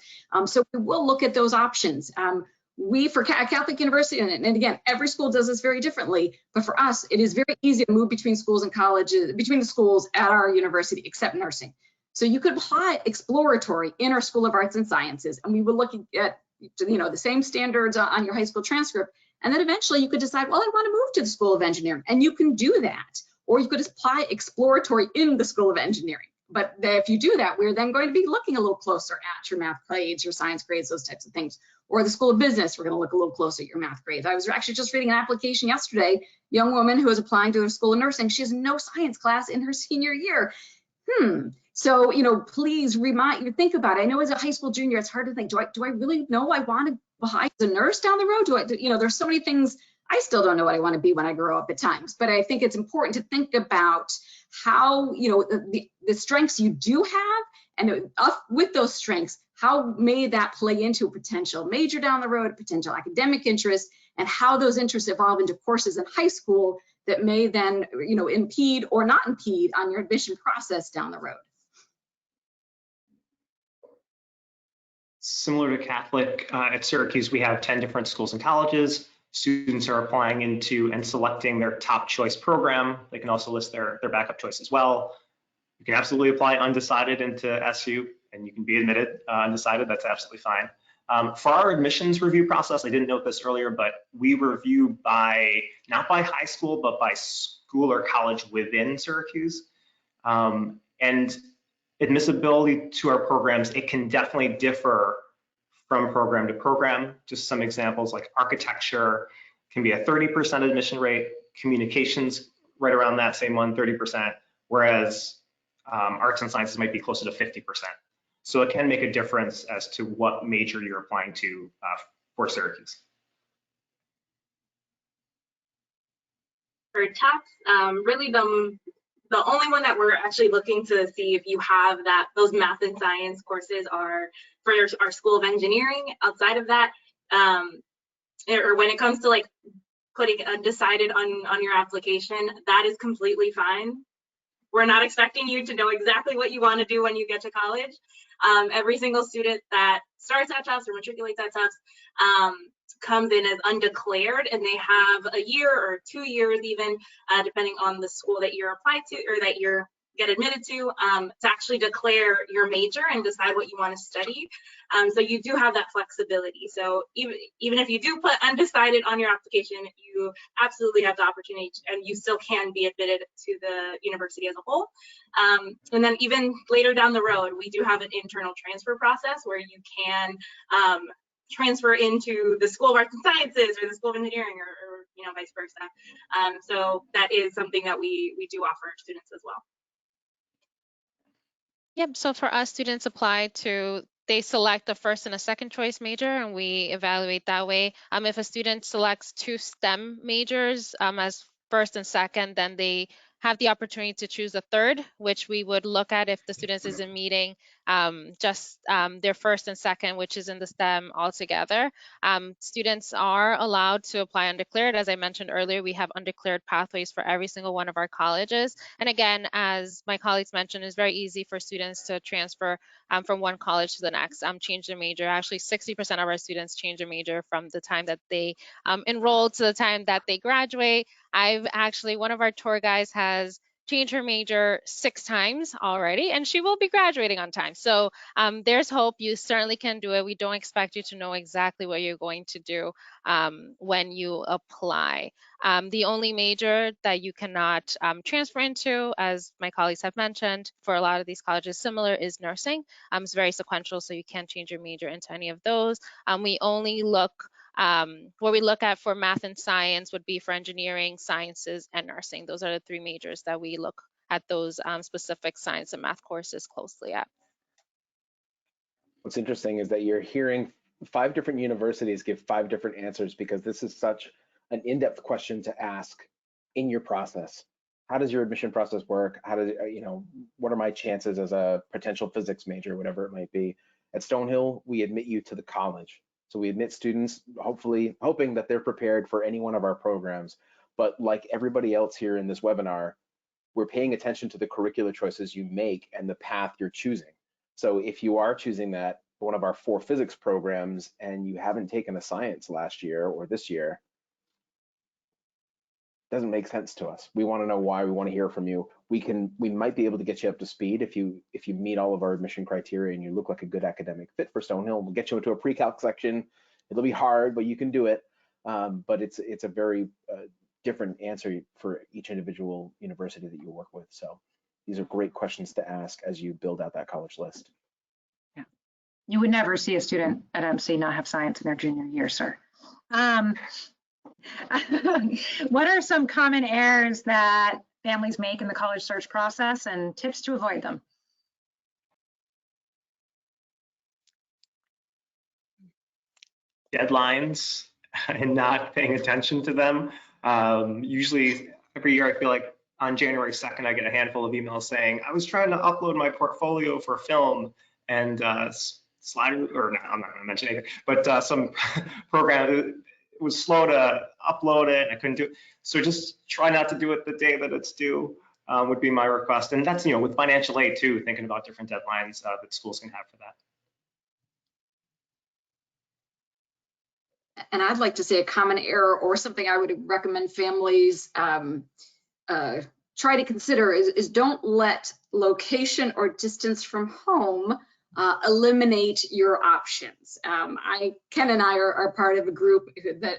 Speaker 6: So we will look at those options. For Catholic University, and again, every school does this very differently, but for us, it is very easy to move between schools and colleges, between the schools at our university, except nursing. So you could apply exploratory in our School of Arts and Sciences, and we will look at the same standards on your high school transcript, and then eventually you could decide, well, I want to move to the School of Engineering, and you can do that. Or you could apply exploratory in the School of Engineering. But if you do that, we're then going to be looking a little closer at your math grades, your science grades, those types of things. Or the School of Business, we're going to look a little closer at your math grades. I was actually just reading an application yesterday, young woman who was applying to the School of Nursing. She has no science class in her senior year. So, please think about it. I know as a high school junior, it's hard to think, do I really know I want to be a nurse down the road? There's so many things. I still don't know what I want to be when I grow up at times, but I think it's important to think about how, the strengths you do have, and with those strengths, how may that play into a potential major down the road, potential academic interest, and how those interests evolve into courses in high school that may then, impede or not impede on your admission process down the road.
Speaker 3: Similar to Catholic, at Syracuse, we have 10 different schools and colleges. Students are applying into and selecting their top choice program. They can also list their backup choice as well. You can absolutely apply undecided into SU and you can be admitted undecided. That's absolutely fine. For our admissions review process, I didn't note this earlier, but we review not by high school, but by school or college within Syracuse. And admissibility to our programs, it can definitely differ from program to program. Just some examples, like architecture can be a 30% admission rate, communications right around that same one, 30%, whereas arts and sciences might be closer to 50%. So it can make a difference as to what major you're applying to for Syracuse.
Speaker 5: For Tufts, really the only one that we're actually looking to see if you have those math and science courses are for our School of Engineering. Outside of that, or when it comes to like putting undecided on your application, that is completely fine. We're not expecting you to know exactly what you want to do when you get to college. Every single student that starts at Tufts or matriculates at Tufts comes in as undeclared, and they have a year or 2 years even, depending on the school that you're applied to or that you're get admitted to actually declare your major and decide what you want to study. So you do have that flexibility. So even if you do put undecided on your application, you absolutely have the opportunity and you still can be admitted to the university as a whole. And then even later down the road, we do have an internal transfer process where you can transfer into the School of Arts and Sciences or the School of Engineering or you know, vice versa. So that is something that we do offer students as well.
Speaker 4: Yep, so for us, students apply to, they select a first and a second choice major, and we evaluate that way. If a student selects 2 STEM majors as first and second, then they have the opportunity to choose a third, which we would look at if the student isn't meeting just their first and second, which is in the STEM altogether. Students are allowed to apply undeclared. As I mentioned earlier, we have undeclared pathways for every single one of our colleges. And again, as my colleagues mentioned, it's very easy for students to transfer from one college to the next, change their major. Actually, 60% of our students change their major from the time that they enroll to the time that they graduate. One of our tour guides has changed her major 6 times already, and she will be graduating on time. So there's hope. You certainly can do it. We don't expect you to know exactly what you're going to do when you apply. The only major that you cannot transfer into, as my colleagues have mentioned, for a lot of these colleges similar, is nursing. It's very sequential, so you can't change your major into any of those. We only look what we look at for math and science would be for engineering, sciences, and nursing. Those are the 3 majors that we look at those specific science and math courses closely at.
Speaker 2: What's interesting is that you're hearing 5 different universities give 5 different answers, because this is such an in-depth question to ask in your process. How does your admission process work? How does you know, what are my chances as a potential physics major, whatever it might be? At Stonehill, we admit you to the college. So we admit students, hopefully hoping that they're prepared for any one of our programs. But like everybody else here in this webinar, we're paying attention to the curricular choices you make and the path you're choosing. So if you are choosing that one of our 4 physics programs and you haven't taken a science last year or this year, doesn't make sense to us. We want to know why. We want to hear from you. We might be able to get you up to speed if you meet all of our admission criteria and you look like a good academic fit for Stonehill. We'll get you into a pre-calc section. It'll be hard, but you can do it. But it's a very different answer for each individual university that you work with. So these are great questions to ask as you build out that college list.
Speaker 1: Yeah, you would never see a student at MC not have science in their junior year, sir. What are some common errors that families make in the college search process and tips to avoid them?
Speaker 3: Deadlines and not paying attention to them. Usually every year I feel like on January 2nd, I get a handful of emails saying, I was trying to upload my portfolio for film and Slider, or no, I'm not gonna mention anything, but some program, it was slow to upload it. I couldn't do it. So just try not to do it the day that it's due would be my request. And that's, you know, with financial aid too, thinking about different deadlines that schools can have for that.
Speaker 6: And I'd like to say a common error or something I would recommend families try to consider is don't let location or distance from home eliminate your options. Ken and I are part of a group that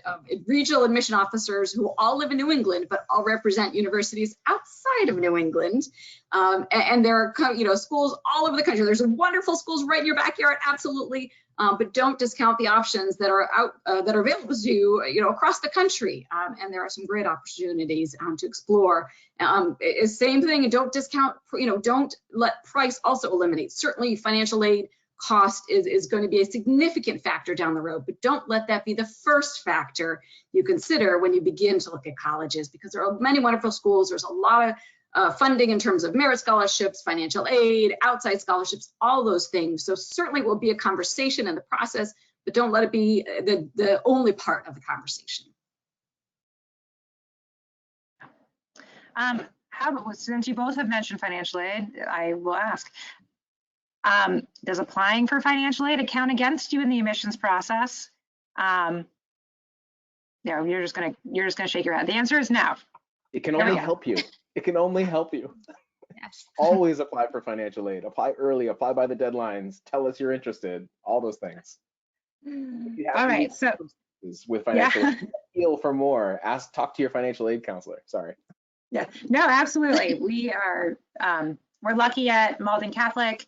Speaker 6: regional admission officers who all live in New England, but all represent universities outside of New England. And there are, you know, schools all over the country. There's wonderful schools right in your backyard, absolutely. But don't discount the options that are out that are available to you, you know, across the country. And there are some great opportunities to explore. Same thing, and don't discount, you know, don't let price also eliminate. Certainly financial aid cost is going to be a significant factor down the road, but don't let that be the first factor you consider when you begin to look at colleges, because there are many wonderful schools. There's a lot of funding in terms of merit scholarships, financial aid, outside scholarships, all those things. So certainly will be a conversation in the process, but don't let it be the only part of the conversation.
Speaker 1: Since you both have mentioned financial aid, I will ask, does applying for financial aid count against you in the admissions process? No, you're just gonna shake your head. The answer is no.
Speaker 2: It can
Speaker 1: There we
Speaker 2: only
Speaker 1: go.
Speaker 2: help you. It can only help you.
Speaker 4: Yes.
Speaker 2: Always apply for financial aid. Apply early. Apply by the deadlines. Tell us you're interested. All those things. If you have
Speaker 1: All right,
Speaker 2: unique
Speaker 1: so
Speaker 2: circumstances with financial
Speaker 1: yeah.
Speaker 2: aid, appeal for more. Talk to your financial aid counselor. Sorry.
Speaker 1: Yeah, no, absolutely. We are, we're lucky at Malden Catholic.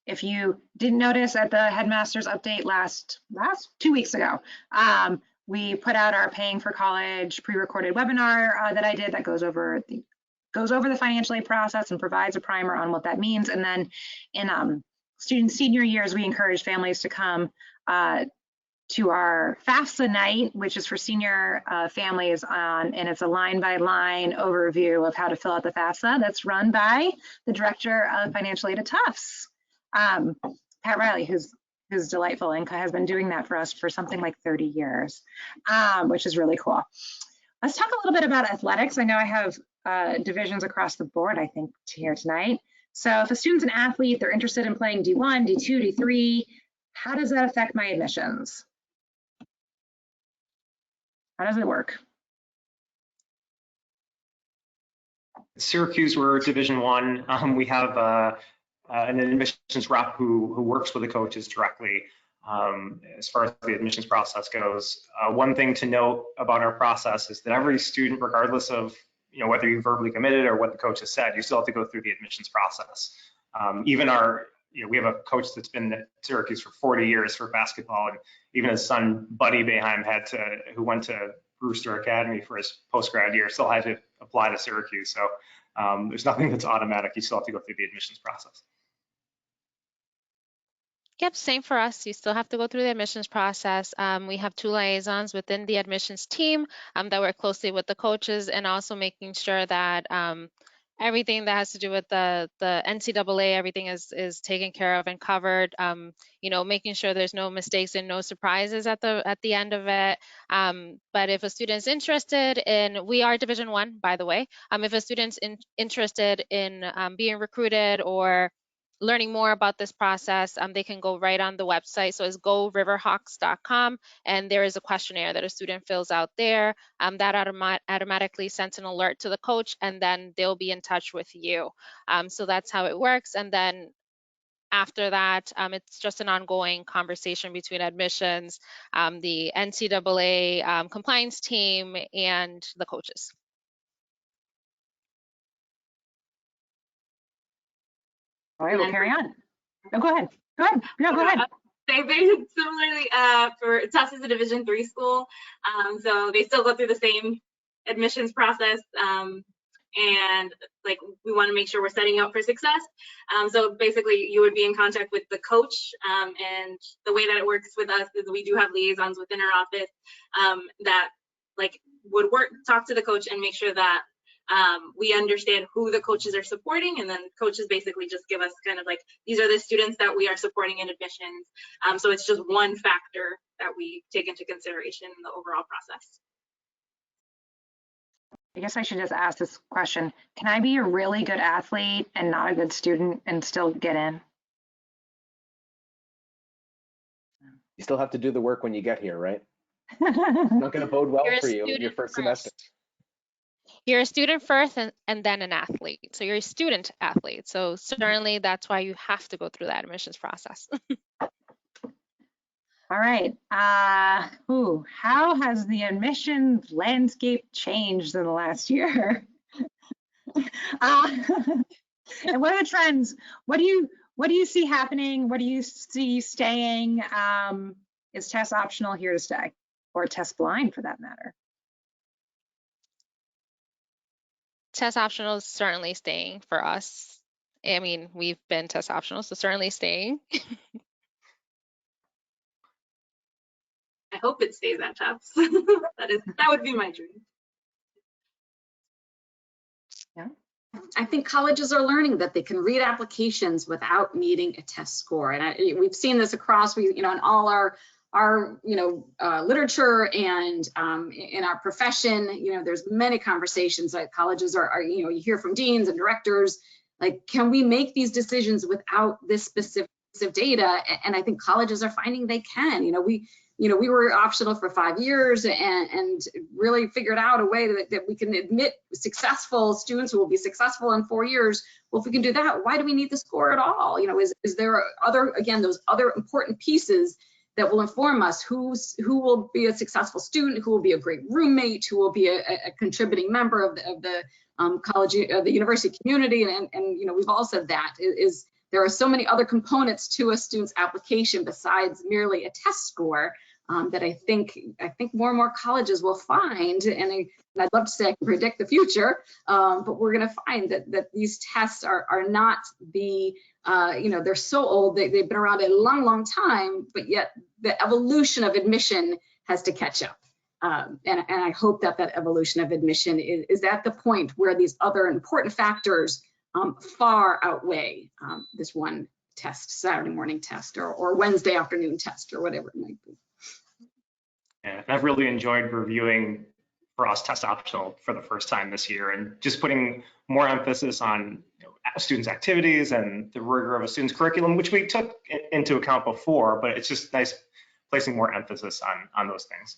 Speaker 1: If you didn't notice at the headmaster's update last 2 weeks ago, we put out our Paying for College pre-recorded webinar that I did that goes over the financial aid process and provides a primer on what that means. And then in students' senior years, we encourage families to come to our FAFSA night, which is for senior families and it's a line-by-line overview of how to fill out the FAFSA that's run by the Director of Financial Aid at Tufts, Pat Riley, who's delightful and has been doing that for us for something like 30 years, which is really cool. Let's talk a little bit about athletics. I know I have divisions across the board, I think, here tonight. So if a student's an athlete, they're interested in playing D1, D2, D3, how does that affect my admissions? How does it work?
Speaker 3: Syracuse, we're Division I. We have an admissions rep who works with the coaches directly as far as the admissions process goes. One thing to note about our process is that every student, regardless of whether you verbally committed or what the coach has said, you still have to go through the admissions process. Even we have a coach that's been at Syracuse for 40 years for basketball, and even his son, Buddy Boeheim, who went to Brewster Academy for his post-grad year, still had to apply to Syracuse. So there's nothing that's automatic. You still have to go through the admissions process.
Speaker 4: Yep, same for us. You still have to go through the admissions process. We have 2 liaisons within the admissions team that work closely with the coaches and also making sure that everything that has to do with the NCAA, everything is taken care of and covered. Making sure there's no mistakes and no surprises at the end of it. But if a student's interested in, we are Division I, by the way. If a student's interested in being recruited or learning more about this process, they can go right on the website. So it's goriverhawks.com, and there is a questionnaire that a student fills out there that automatically sends an alert to the coach, and then they'll be in touch with you. So that's how it works. And then after that, it's just an ongoing conversation between admissions, the NCAA compliance team, and the coaches.
Speaker 1: All right, we'll carry on. No, go ahead. Go ahead. No, go ahead.
Speaker 5: Very similarly, for Tufts is a Division III school, so they still go through the same admissions process, and we want to make sure we're setting up for success. So basically, you would be in contact with the coach, and the way that it works with us is we do have liaisons within our office that would talk to the coach and make sure that we understand who the coaches are supporting, and then coaches basically just give us kind of these are the students that we are supporting in admissions. So it's just one factor that we take into consideration in the overall process.
Speaker 1: I guess I should just ask this question. Can I be a really good athlete and not a good student and still get in?
Speaker 2: You still have to do the work when you get here, right? It's not going to bode well for you in your first semester.
Speaker 4: You're a student first and then an athlete. So you're a student athlete. So certainly that's why you have to go through that admissions process.
Speaker 1: All right. How has the admissions landscape changed in the last year? And what are the trends? What do you see happening? What do you see staying? Is test optional here to stay, or test blind for that matter?
Speaker 4: Test optional is certainly staying for us. I mean, we've been test optional, so certainly staying.
Speaker 5: I hope it stays at Tufts. That would be my dream.
Speaker 1: Yeah.
Speaker 6: I think colleges are learning that they can read applications without needing a test score, and we've seen this across, in all our literature and in our profession. There's many conversations that colleges are you hear from deans and directors, can we make these decisions without this specific piece of data? And I think colleges are finding they can. we were optional for 5 years and really figured out a way that we can admit successful students who will be successful in 4 years. Well, if we can do that, why do we need the score at all? Is there those other important pieces that will inform us who will be a successful student, who will be a great roommate, who will be a contributing member of the college, the university community, and we've all said that is there are so many other components to a student's application besides merely a test score that I think more and more colleges will find, and I'd love to say I can predict the future, but we're going to find that these tests are not the they're so old, they've been around a long time, but yet the evolution of admission has to catch up. And I hope that evolution of admission is at the point where these other important factors far outweigh this one test, Saturday morning test or Wednesday afternoon test or whatever it might be.
Speaker 3: Yeah, I've really enjoyed reviewing for us test optional for the first time this year, and just putting more emphasis on students' activities and the rigor of a student's curriculum, which we took into account before, but it's just nice placing more emphasis on those things.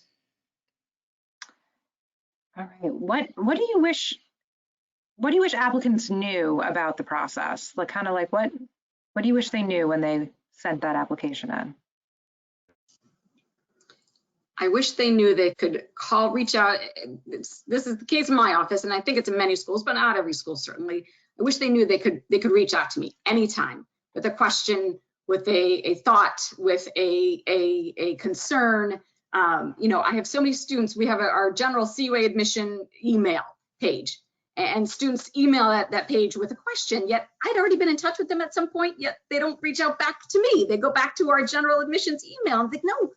Speaker 1: All right, what do you wish applicants knew about the process? Like what do you wish they knew when they sent that application in?
Speaker 6: I wish they knew they could reach out. This is the case in my office, and I think it's in many schools, but not every school certainly. I wish they knew they could reach out to me anytime with a question, with a thought, with a concern. I have so many students. We have our general CUA admission email page, and students email that page with a question, yet I'd already been in touch with them at some point, yet they don't reach out back to me. They go back to our general admissions email and think, no,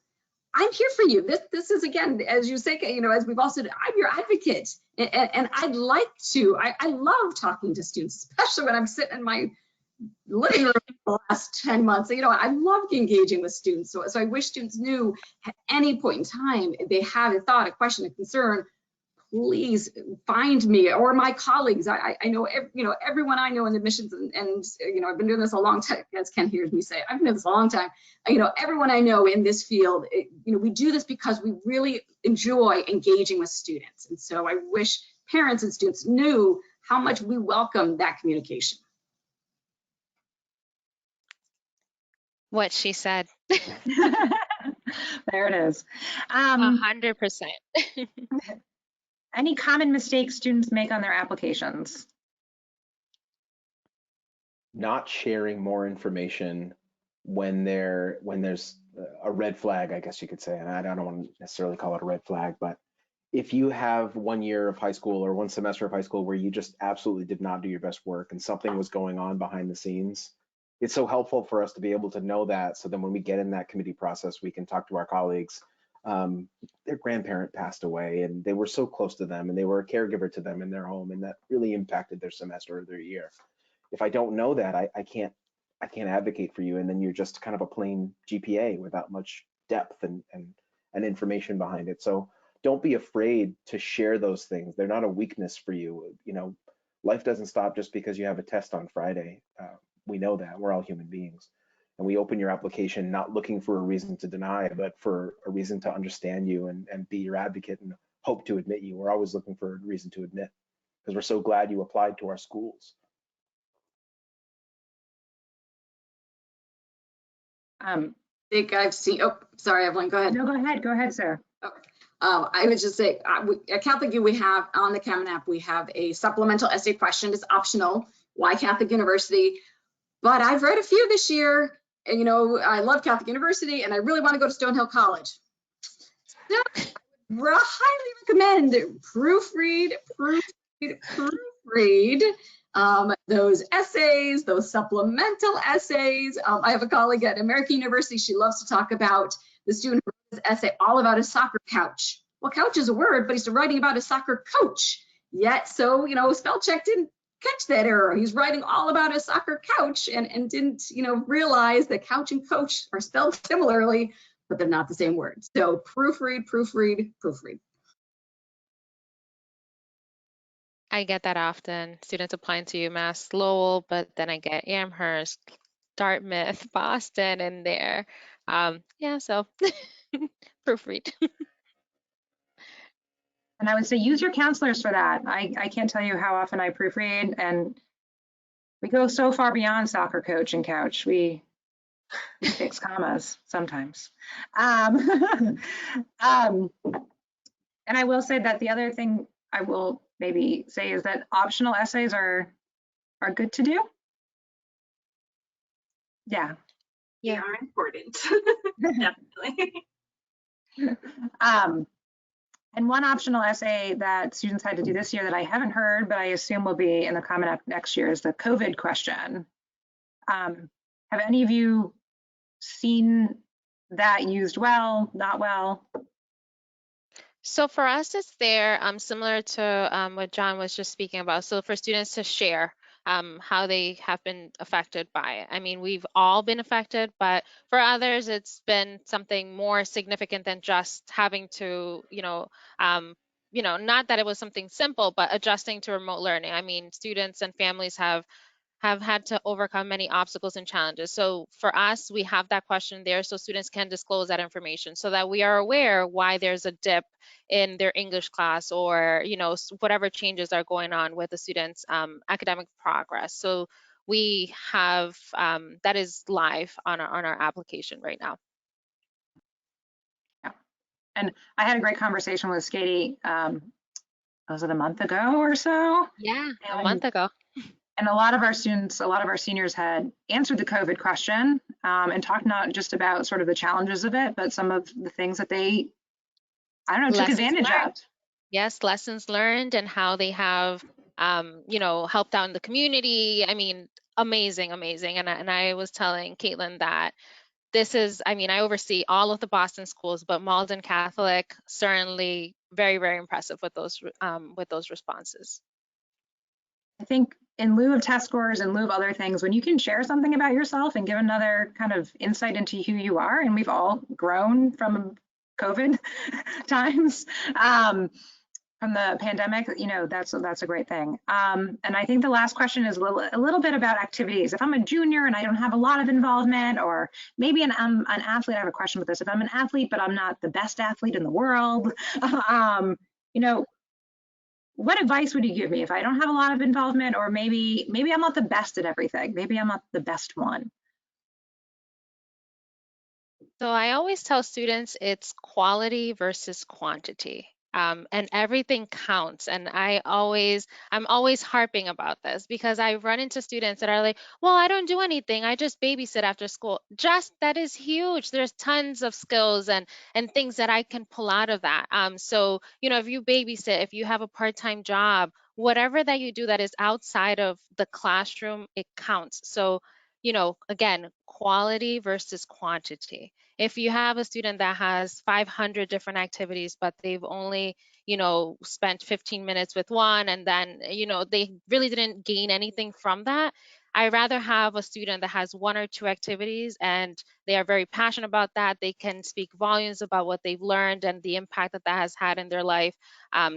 Speaker 6: I'm here for you. This is, again, as you say, as we've all said, I'm your advocate. And I'd like to, I love talking to students, especially when I'm sitting in my living room for the last 10 months. I love engaging with students. So I wish students knew at any point in time, if they have a thought, a question, a concern, please find me or my colleagues. I know, everyone I know in admissions, and I've been doing this a long time, as Ken hears me say, I've been doing this a long time. Everyone I know in this field, we do this because we really enjoy engaging with students. And so I wish parents and students knew how much we welcome that communication.
Speaker 4: What she said.
Speaker 1: There it is.
Speaker 4: 100%.
Speaker 1: Any common mistakes students make on their applications?
Speaker 2: Not sharing more information when there's a red flag, I guess you could say. And I don't want to necessarily call it a red flag, but if you have 1 year of high school or 1 semester of high school where you just absolutely did not do your best work and something was going on behind the scenes, it's so helpful for us to be able to know that. So then when we get in that committee process, we can talk to our colleagues. Their grandparent passed away and they were so close to them and they were a caregiver to them in their home, and that really impacted their semester or their year. If I don't know that, I can't advocate for you, and then you're just kind of a plain GPA without much depth and information behind it. So don't be afraid to share those things. They're not a weakness for you. Life doesn't stop just because you have a test on Friday. We know that. We're all human beings. And we open your application not looking for a reason to deny, but for a reason to understand you and be your advocate and hope to admit you. We're always looking for a reason to admit, because we're so glad you applied to our schools.
Speaker 6: I think I've seen, oh, sorry, Evelyn, go ahead.
Speaker 1: No, go ahead, Sarah.
Speaker 6: Okay. I would just say, at Catholic U, we have on the Common App, we have a supplemental essay question. It's optional. Why Catholic University? But I've read a few this year, and I love Catholic University, and I really want to go to Stonehill College. So I highly recommend proofread those essays, those supplemental essays. I have a colleague at American University. She loves to talk about the student who wrote this essay all about his soccer couch. Well, couch is a word, but he's writing about a soccer coach. Yet, so, spell check didn't catch that error. He's writing all about a soccer couch and didn't, realize that couch and coach are spelled similarly, but they're not the same word. So proofread.
Speaker 4: I get that often. Students applying to UMass Lowell, but then I get Amherst, Dartmouth, Boston in there. Yeah, so Proofread.
Speaker 1: And I would say use your counselors for that. I can't tell you how often I proofread, and we go so far beyond soccer coach and couch. We fix commas sometimes. Um, um, and I will say that the other thing I will maybe say is that optional essays are good to do. Yeah.
Speaker 5: They
Speaker 4: Yeah.
Speaker 5: are important. Definitely.
Speaker 1: And one optional essay that students had to do this year that I haven't heard, but I assume will be in the Common App next year is the COVID question. Have any of you seen that used well, not well?
Speaker 4: So for us, it's there, similar to what John was just speaking about. So for students to share how they have been affected by it. I mean, we've all been affected, but for others, it's been something more significant than just having to, not that it was something simple, but adjusting to remote learning. I mean, students and families have had to overcome many obstacles and challenges. So for us, we have that question there so students can disclose that information so that we are aware why there's a dip in their English class or, whatever changes are going on with the students' academic progress. So we have, that is live on our application right now.
Speaker 1: Yeah. And I had a great conversation with Skady, was it a month ago or so?
Speaker 4: Yeah, a month ago.
Speaker 1: And a lot of our students, a lot of our seniors had answered the COVID question and talked not just about sort of the challenges of it, but some of the things that they, I don't know, took advantage of.
Speaker 4: Yes, lessons learned and how they have, helped out in the community. I mean, amazing, amazing. And I was telling Caitlin that this is, I mean, I oversee all of the Boston schools, but Malden Catholic certainly very, very impressive with those responses.
Speaker 1: I think in lieu of test scores, in lieu of other things, when you can share something about yourself and give another kind of insight into who you are, and we've all grown from COVID times, from the pandemic, that's a great thing. And I think the last question is a little bit about activities. If I'm a junior and I don't have a lot of involvement, or maybe I'm an athlete, I have a question with this. If I'm an athlete, but I'm not the best athlete in the world, what advice would you give me if I don't have a lot of involvement, or maybe I'm not the best at everything? Maybe I'm not the best one.
Speaker 4: So I always tell students it's quality versus quantity. And everything counts. And I'm always harping about this because I run into students that are like, well, I don't do anything. I just babysit after school. Just that is huge. There's tons of skills and things that I can pull out of that. So, if you babysit, if you have a part-time job, whatever that you do that is outside of the classroom, it counts. So, again, quality versus quantity. If you have a student that has 500 different activities, but they've only, spent 15 minutes with one, and then, they really didn't gain anything from that, I'd rather have a student that has one or two activities and they are very passionate about that. They can speak volumes about what they've learned and the impact that has had in their life.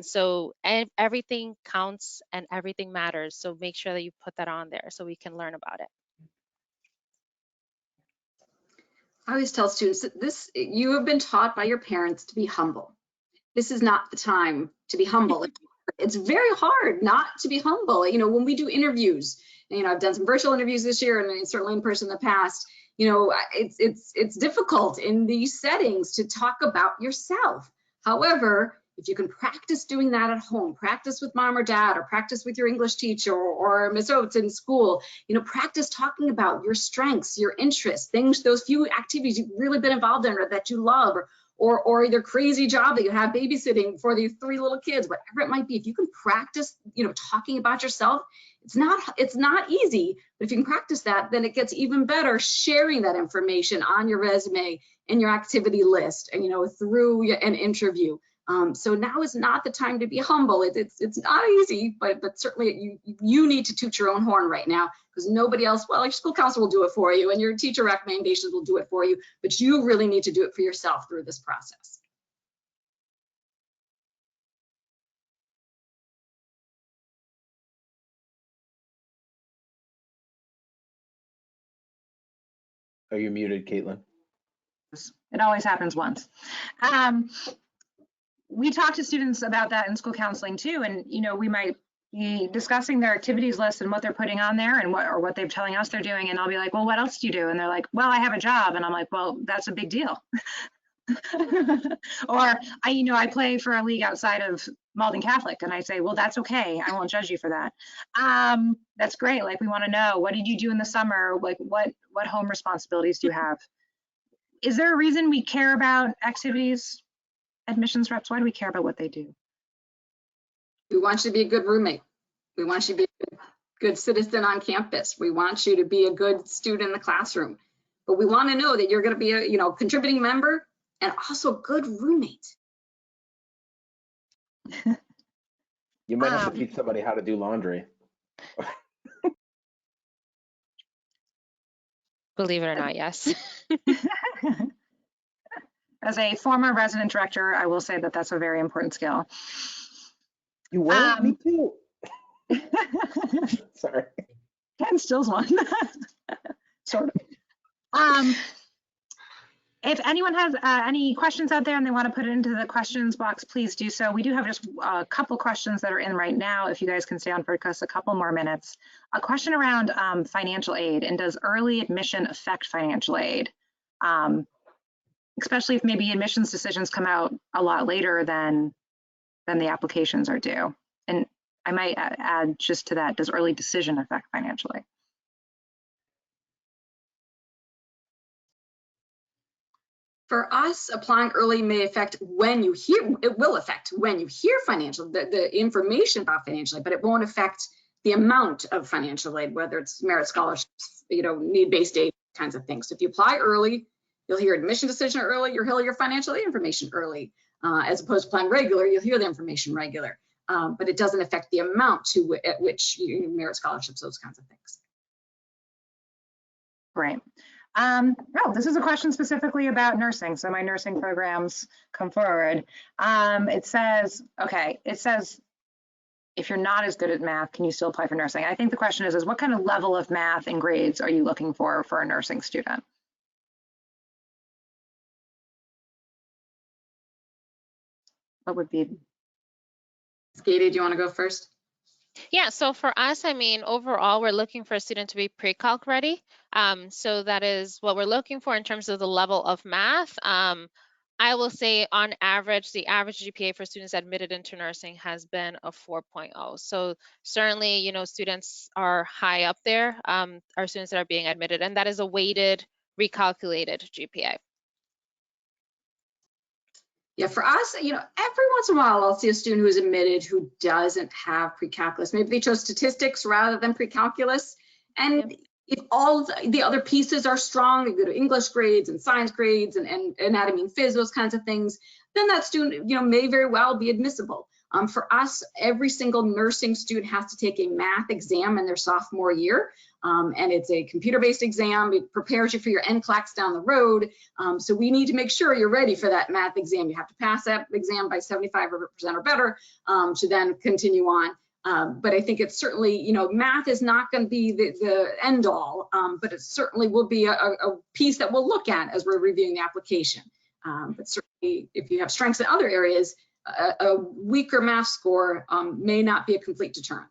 Speaker 4: So everything counts and everything matters. So make sure that you put that on there so we can learn about it.
Speaker 6: I always tell students that you have been taught by your parents to be humble. This is not the time to be humble. It's very hard not to be humble. When we do interviews, I've done some virtual interviews this year and certainly in person in the past, it's difficult in these settings to talk about yourself. However, if you can practice doing that at home, practice with mom or dad, or practice with your English teacher or Miss Oates in school, practice talking about your strengths, your interests, those few activities you've really been involved in or that you love, or your crazy job that you have babysitting for these 3 little kids, whatever it might be. If you can practice, talking about yourself, it's not easy, but if you can practice that, then it gets even better sharing that information on your resume and your activity list, and through an interview. So now is not the time to be humble. It's not easy, but certainly you need to toot your own horn right now, because nobody else, well, your school council will do it for you and your teacher recommendations will do it for you, but you really need to do it for yourself through this process.
Speaker 2: Are you muted, Caitlin?
Speaker 1: It always happens once. We talk to students about that in school counseling too, and we might be discussing their activities list and what they're putting on there and what they're telling us they're doing, and I'll be like, well, what else do you do? And they're like, well, I have a job. And I'm like, well, that's a big deal. Or I play for a league outside of Malden Catholic, and I say, well, that's okay. I won't judge you for that. That's great. Like, we want to know, what did you do in the summer? Like, what home responsibilities do you have? Is there a reason we care about activities? Admissions reps, why do we care about what they do?
Speaker 6: We want you to be a good roommate. We want you to be a good citizen on campus. We want you to be a good student in the classroom. But we want to know that you're going to be a contributing member and also a good roommate.
Speaker 2: You might have to teach somebody how to do laundry.
Speaker 4: Believe it or not, yes.
Speaker 1: As a former resident director, I will say that that's a very important skill.
Speaker 2: You were? Me too. Sorry.
Speaker 1: Ken still's one. Sort of. If anyone has any questions out there and they want to put it into the questions box, please do so. We do have just a couple questions that are in right now, if you guys can stay on for just a couple more minutes. A question around financial aid, and does early admission affect financial aid? Especially if maybe admissions decisions come out a lot later than the applications are due. And I might add just to that, does early decision affect financially?
Speaker 6: For us, applying early may affect when you hear, it will affect when you hear financial, the information about financial aid, but it won't affect the amount of financial aid, whether it's merit scholarships, need-based aid, kinds of things. So if you apply early, you'll hear admission decision early, you'll hear your financial aid information early. As opposed to applying regular, you'll hear the information regular. But it doesn't affect the amount at which you merit scholarships, those kinds of things.
Speaker 1: Great. This is a question specifically about nursing. So my nursing programs come forward. It says, if you're not as good at math, can you still apply for nursing? I think the question is what kind of level of math and grades are you looking for a nursing student? What would be?
Speaker 6: Katie, do you want to go first?
Speaker 4: Yeah, so for us, overall, we're looking for a student to be pre-calc ready. So that is what we're looking for in terms of the level of math. I will say on average, the average GPA for students admitted into nursing has been a 4.0. So certainly, students are high up there, are students that are being admitted, and that is a weighted, recalculated GPA.
Speaker 6: Yeah, for us, every once in a while, I'll see a student who is admitted who doesn't have pre-calculus. Maybe they chose statistics rather than pre-calculus. And if all the other pieces are strong, they go to English grades and science grades and anatomy and phys, those kinds of things, then that student, may very well be admissible. For us, every single nursing student has to take a math exam in their sophomore year. And it's a computer-based exam. It prepares you for your NCLEX down the road. So we need to make sure you're ready for that math exam. You have to pass that exam by 75% or better to then continue on. But I think it's certainly, math is not going to be the end all, but it certainly will be a piece that we'll look at as we're reviewing the application. But certainly, if you have strengths in other areas, a weaker math score may not be a complete deterrent.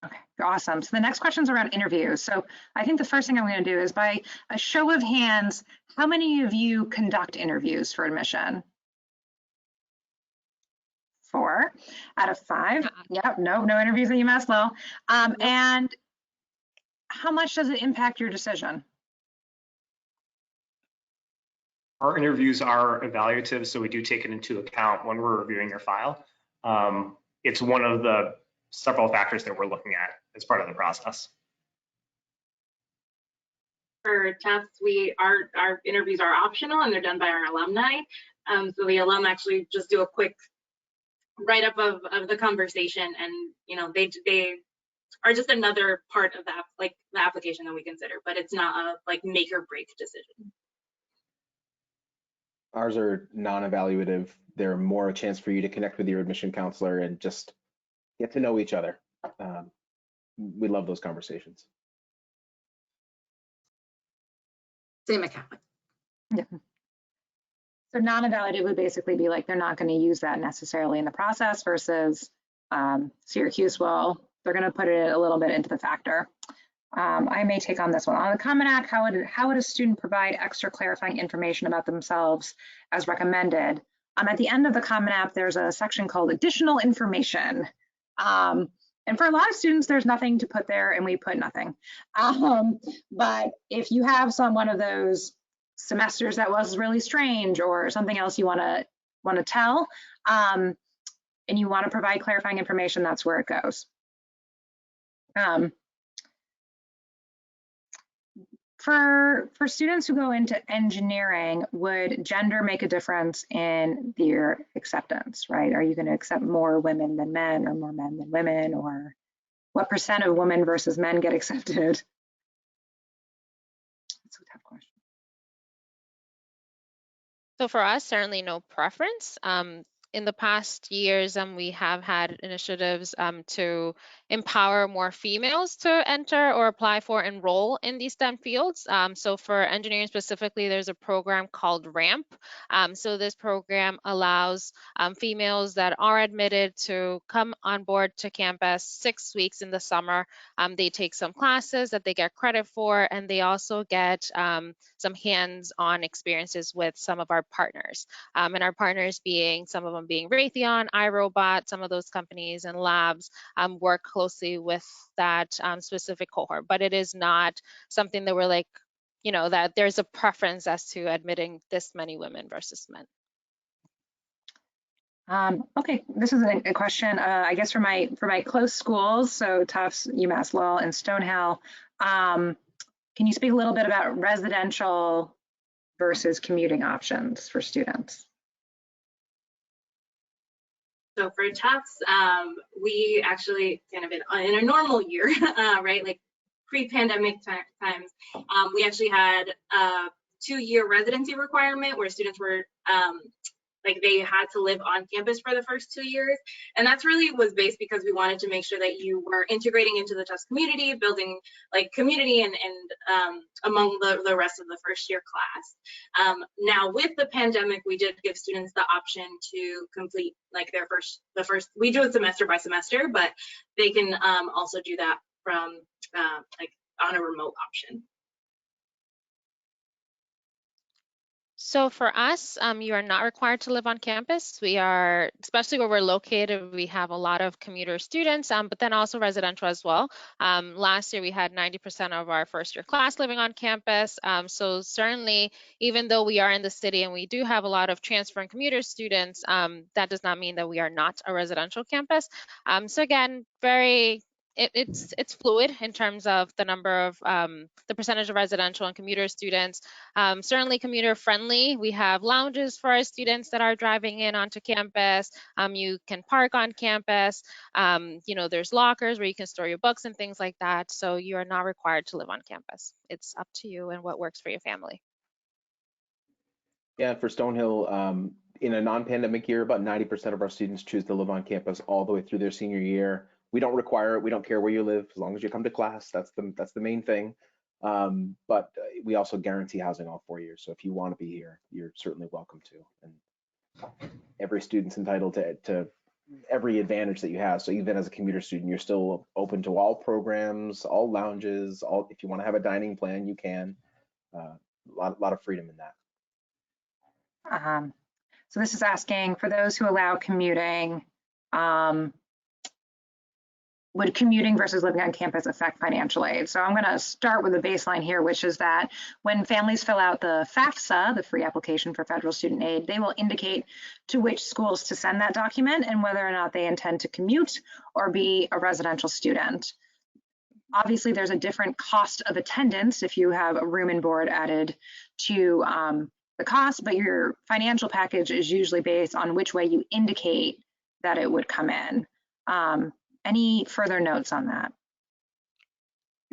Speaker 1: Okay, awesome. So the next question is around interviews. So I think the first thing I'm going to do is, by a show of hands, how many of you conduct interviews for admission? 4 out of 5. Yep, no interviews at Umass Lowell. And how much does it impact your decision?
Speaker 3: Our interviews are evaluative, so we do take it into account when we're reviewing your file. It's one of the several factors that we're looking at as part of the process.
Speaker 5: For Tufts, our interviews are optional and they're done by our alumni. So the alum actually just do a quick write-up of the conversation, and they are just another part of that, like the application that we consider, but it's not a make or break decision.
Speaker 2: Ours are non-evaluative. They're more a chance for you to connect with your admission counselor and just get to know each other. We love those conversations.
Speaker 6: Same at Catholic.
Speaker 1: Yeah. So non-evaluated would basically be like they're not going to use that necessarily in the process versus Syracuse will, they're going to put it a little bit into the factor. I may take on this one. On the Common App, how would a student provide extra clarifying information about themselves as recommended? At the end of the Common App, there's a section called additional information. And for a lot of students, there's nothing to put there and we put nothing. But if you have one of those semesters that was really strange or something else you want to tell, and you want to provide clarifying information, that's where it goes. For students who go into engineering, would gender make a difference in their acceptance, right? Are you going to accept more women than men or more men than women, or what percent of women versus men get accepted? That's a tough question.
Speaker 4: So for us, certainly no preference. In the past years, we have had initiatives to empower more females to enter or apply for enroll in these STEM fields. So for engineering specifically, there's a program called RAMP. So this program allows females that are admitted to come on board to campus 6 weeks in the summer. They take some classes that they get credit for, and they also get some hands-on experiences with some of our partners. And our partners being, some of them being Raytheon, iRobot, some of those companies and labs work closely with that specific cohort. But it is not something that we're like, you know, that there's a preference as to admitting this many women versus men.
Speaker 1: Okay, this is a question, I guess for my close schools, so Tufts, Umass, Lowell, and Stonehill. Can you speak a little bit about residential versus commuting options for students?
Speaker 5: So for Tufts, we actually kind of in a normal year, right, like pre-pandemic times, we actually had a 2-year residency requirement where students were like they had to live on campus for the first 2 years. And that's really was based because we wanted to make sure that you were integrating into the Tufts community, building like community and among the rest of the first year class. Now with the pandemic, we did give students the option to complete like their first, we do it semester by semester, but they can also do that from like on a remote option.
Speaker 4: So for us, you are not required to live on campus. We are, especially where we're located, we have a lot of commuter students, but then also residential as well. Last year, we had 90% of our first year class living on campus. So certainly, even though we are in the city and we do have a lot of transfer and commuter students, that does not mean that we are not a residential campus. So again, it's fluid in terms of the number of the percentage of residential and commuter students. Certainly commuter friendly. We have lounges for our students that are driving in onto campus. You can park on campus. You know, there's lockers where you can store your books and things like that. So you are not required to live on campus. It's up to you and what works for your family.
Speaker 2: Yeah, for Stonehill, in a non-pandemic year, about 90% of our students choose to live on campus all the way through their senior year. We don't require it. We don't care where you live, as long as you come to class. That's the main thing. But we also guarantee housing all 4 years. So if you want to be here, you're certainly welcome to. And every student's entitled to every advantage that you have. So even as a commuter student, you're still open to all programs, all lounges, all. If you want to have a dining plan, you can. A lot of freedom in that.
Speaker 1: So this is asking, for those who allow commuting, would commuting versus living on campus affect financial aid? So I'm going to start with a baseline here, which is that when families fill out the FAFSA, the free application for federal student aid, they will indicate to which schools to send that document and whether or not they intend to commute or be a residential student. Obviously, there's a different cost of attendance if you have a room and board added to the cost, but your financial package is usually based on which way you indicate that it would come in. Any further notes on that?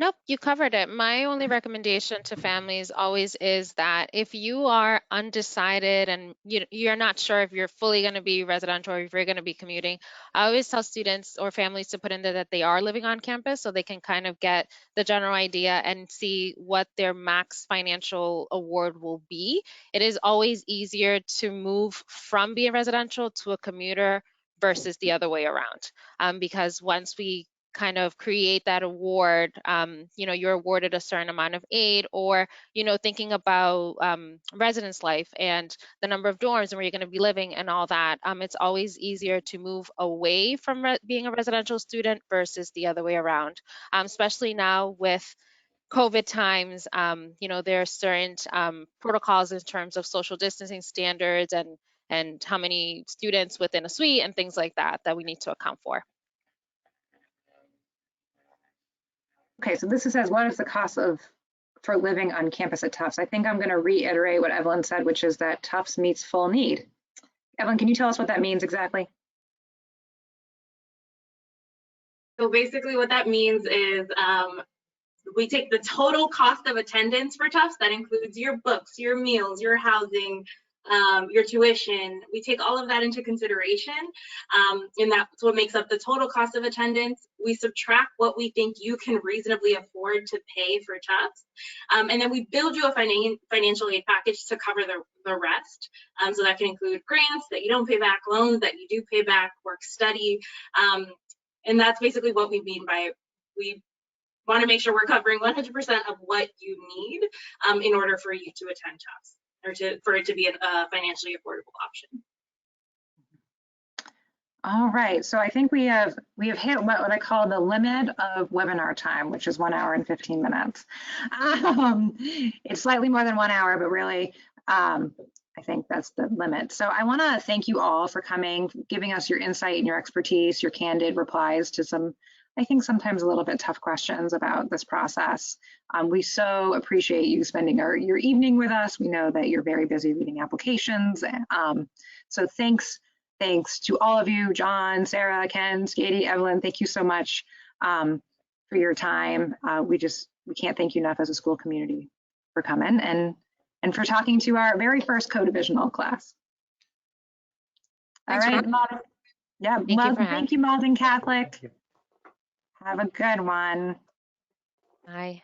Speaker 4: Nope, you covered it. My only recommendation to families always is that if you are undecided and you're not sure if you're fully going to be residential or if you're going to be commuting, I always tell students or families to put in there that they are living on campus so they can kind of get the general idea and see what their max financial award will be. It is always easier to move from being residential to a commuter versus the other way around, because once we kind of create that award, you're awarded a certain amount of aid, or, thinking about residence life and the number of dorms and where you're going to be living and all that. It's always easier to move away from being a residential student versus the other way around, especially now with COVID times. There are certain protocols in terms of social distancing standards and how many students within a suite and things like that we need to account for.
Speaker 1: Okay, so this says, what is the cost for living on campus at Tufts? I think I'm going to reiterate what Evelyn said, which is that Tufts meets full need. Evelyn, can you tell us what that means exactly?
Speaker 5: So basically what that means is we take the total cost of attendance for Tufts. That includes your books, your meals, your housing, your tuition. We take all of that into consideration, and that's what makes up the total cost of attendance. We subtract what we think you can reasonably afford to pay for Tufts, and then we build you a financial aid package to cover the rest. So that can include grants that you don't pay back, loans that you do pay back, work study, and that's basically what we mean by we want to make sure we're covering 100% of what you need in order for you to attend Tufts, or for it to be a financially affordable option.
Speaker 1: All right, so I think we have hit what I call the limit of webinar time, which is 1 hour and 15 minutes. It's slightly more than 1 hour, but really, I think that's the limit. So I want to thank you all for coming, giving us your insight and your expertise, your candid replies to some, I think, sometimes a little bit tough questions about this process. We so appreciate you spending your evening with us. We know that you're very busy reading applications. So thanks to all of you, John, Sarah, Ken, Skady, Evelyn, thank you so much for your time. We can't thank you enough as a school community for coming and for talking to our very first co-divisional class. All right. Yeah, thank you, Malden Catholic. Have a good one.
Speaker 4: Bye.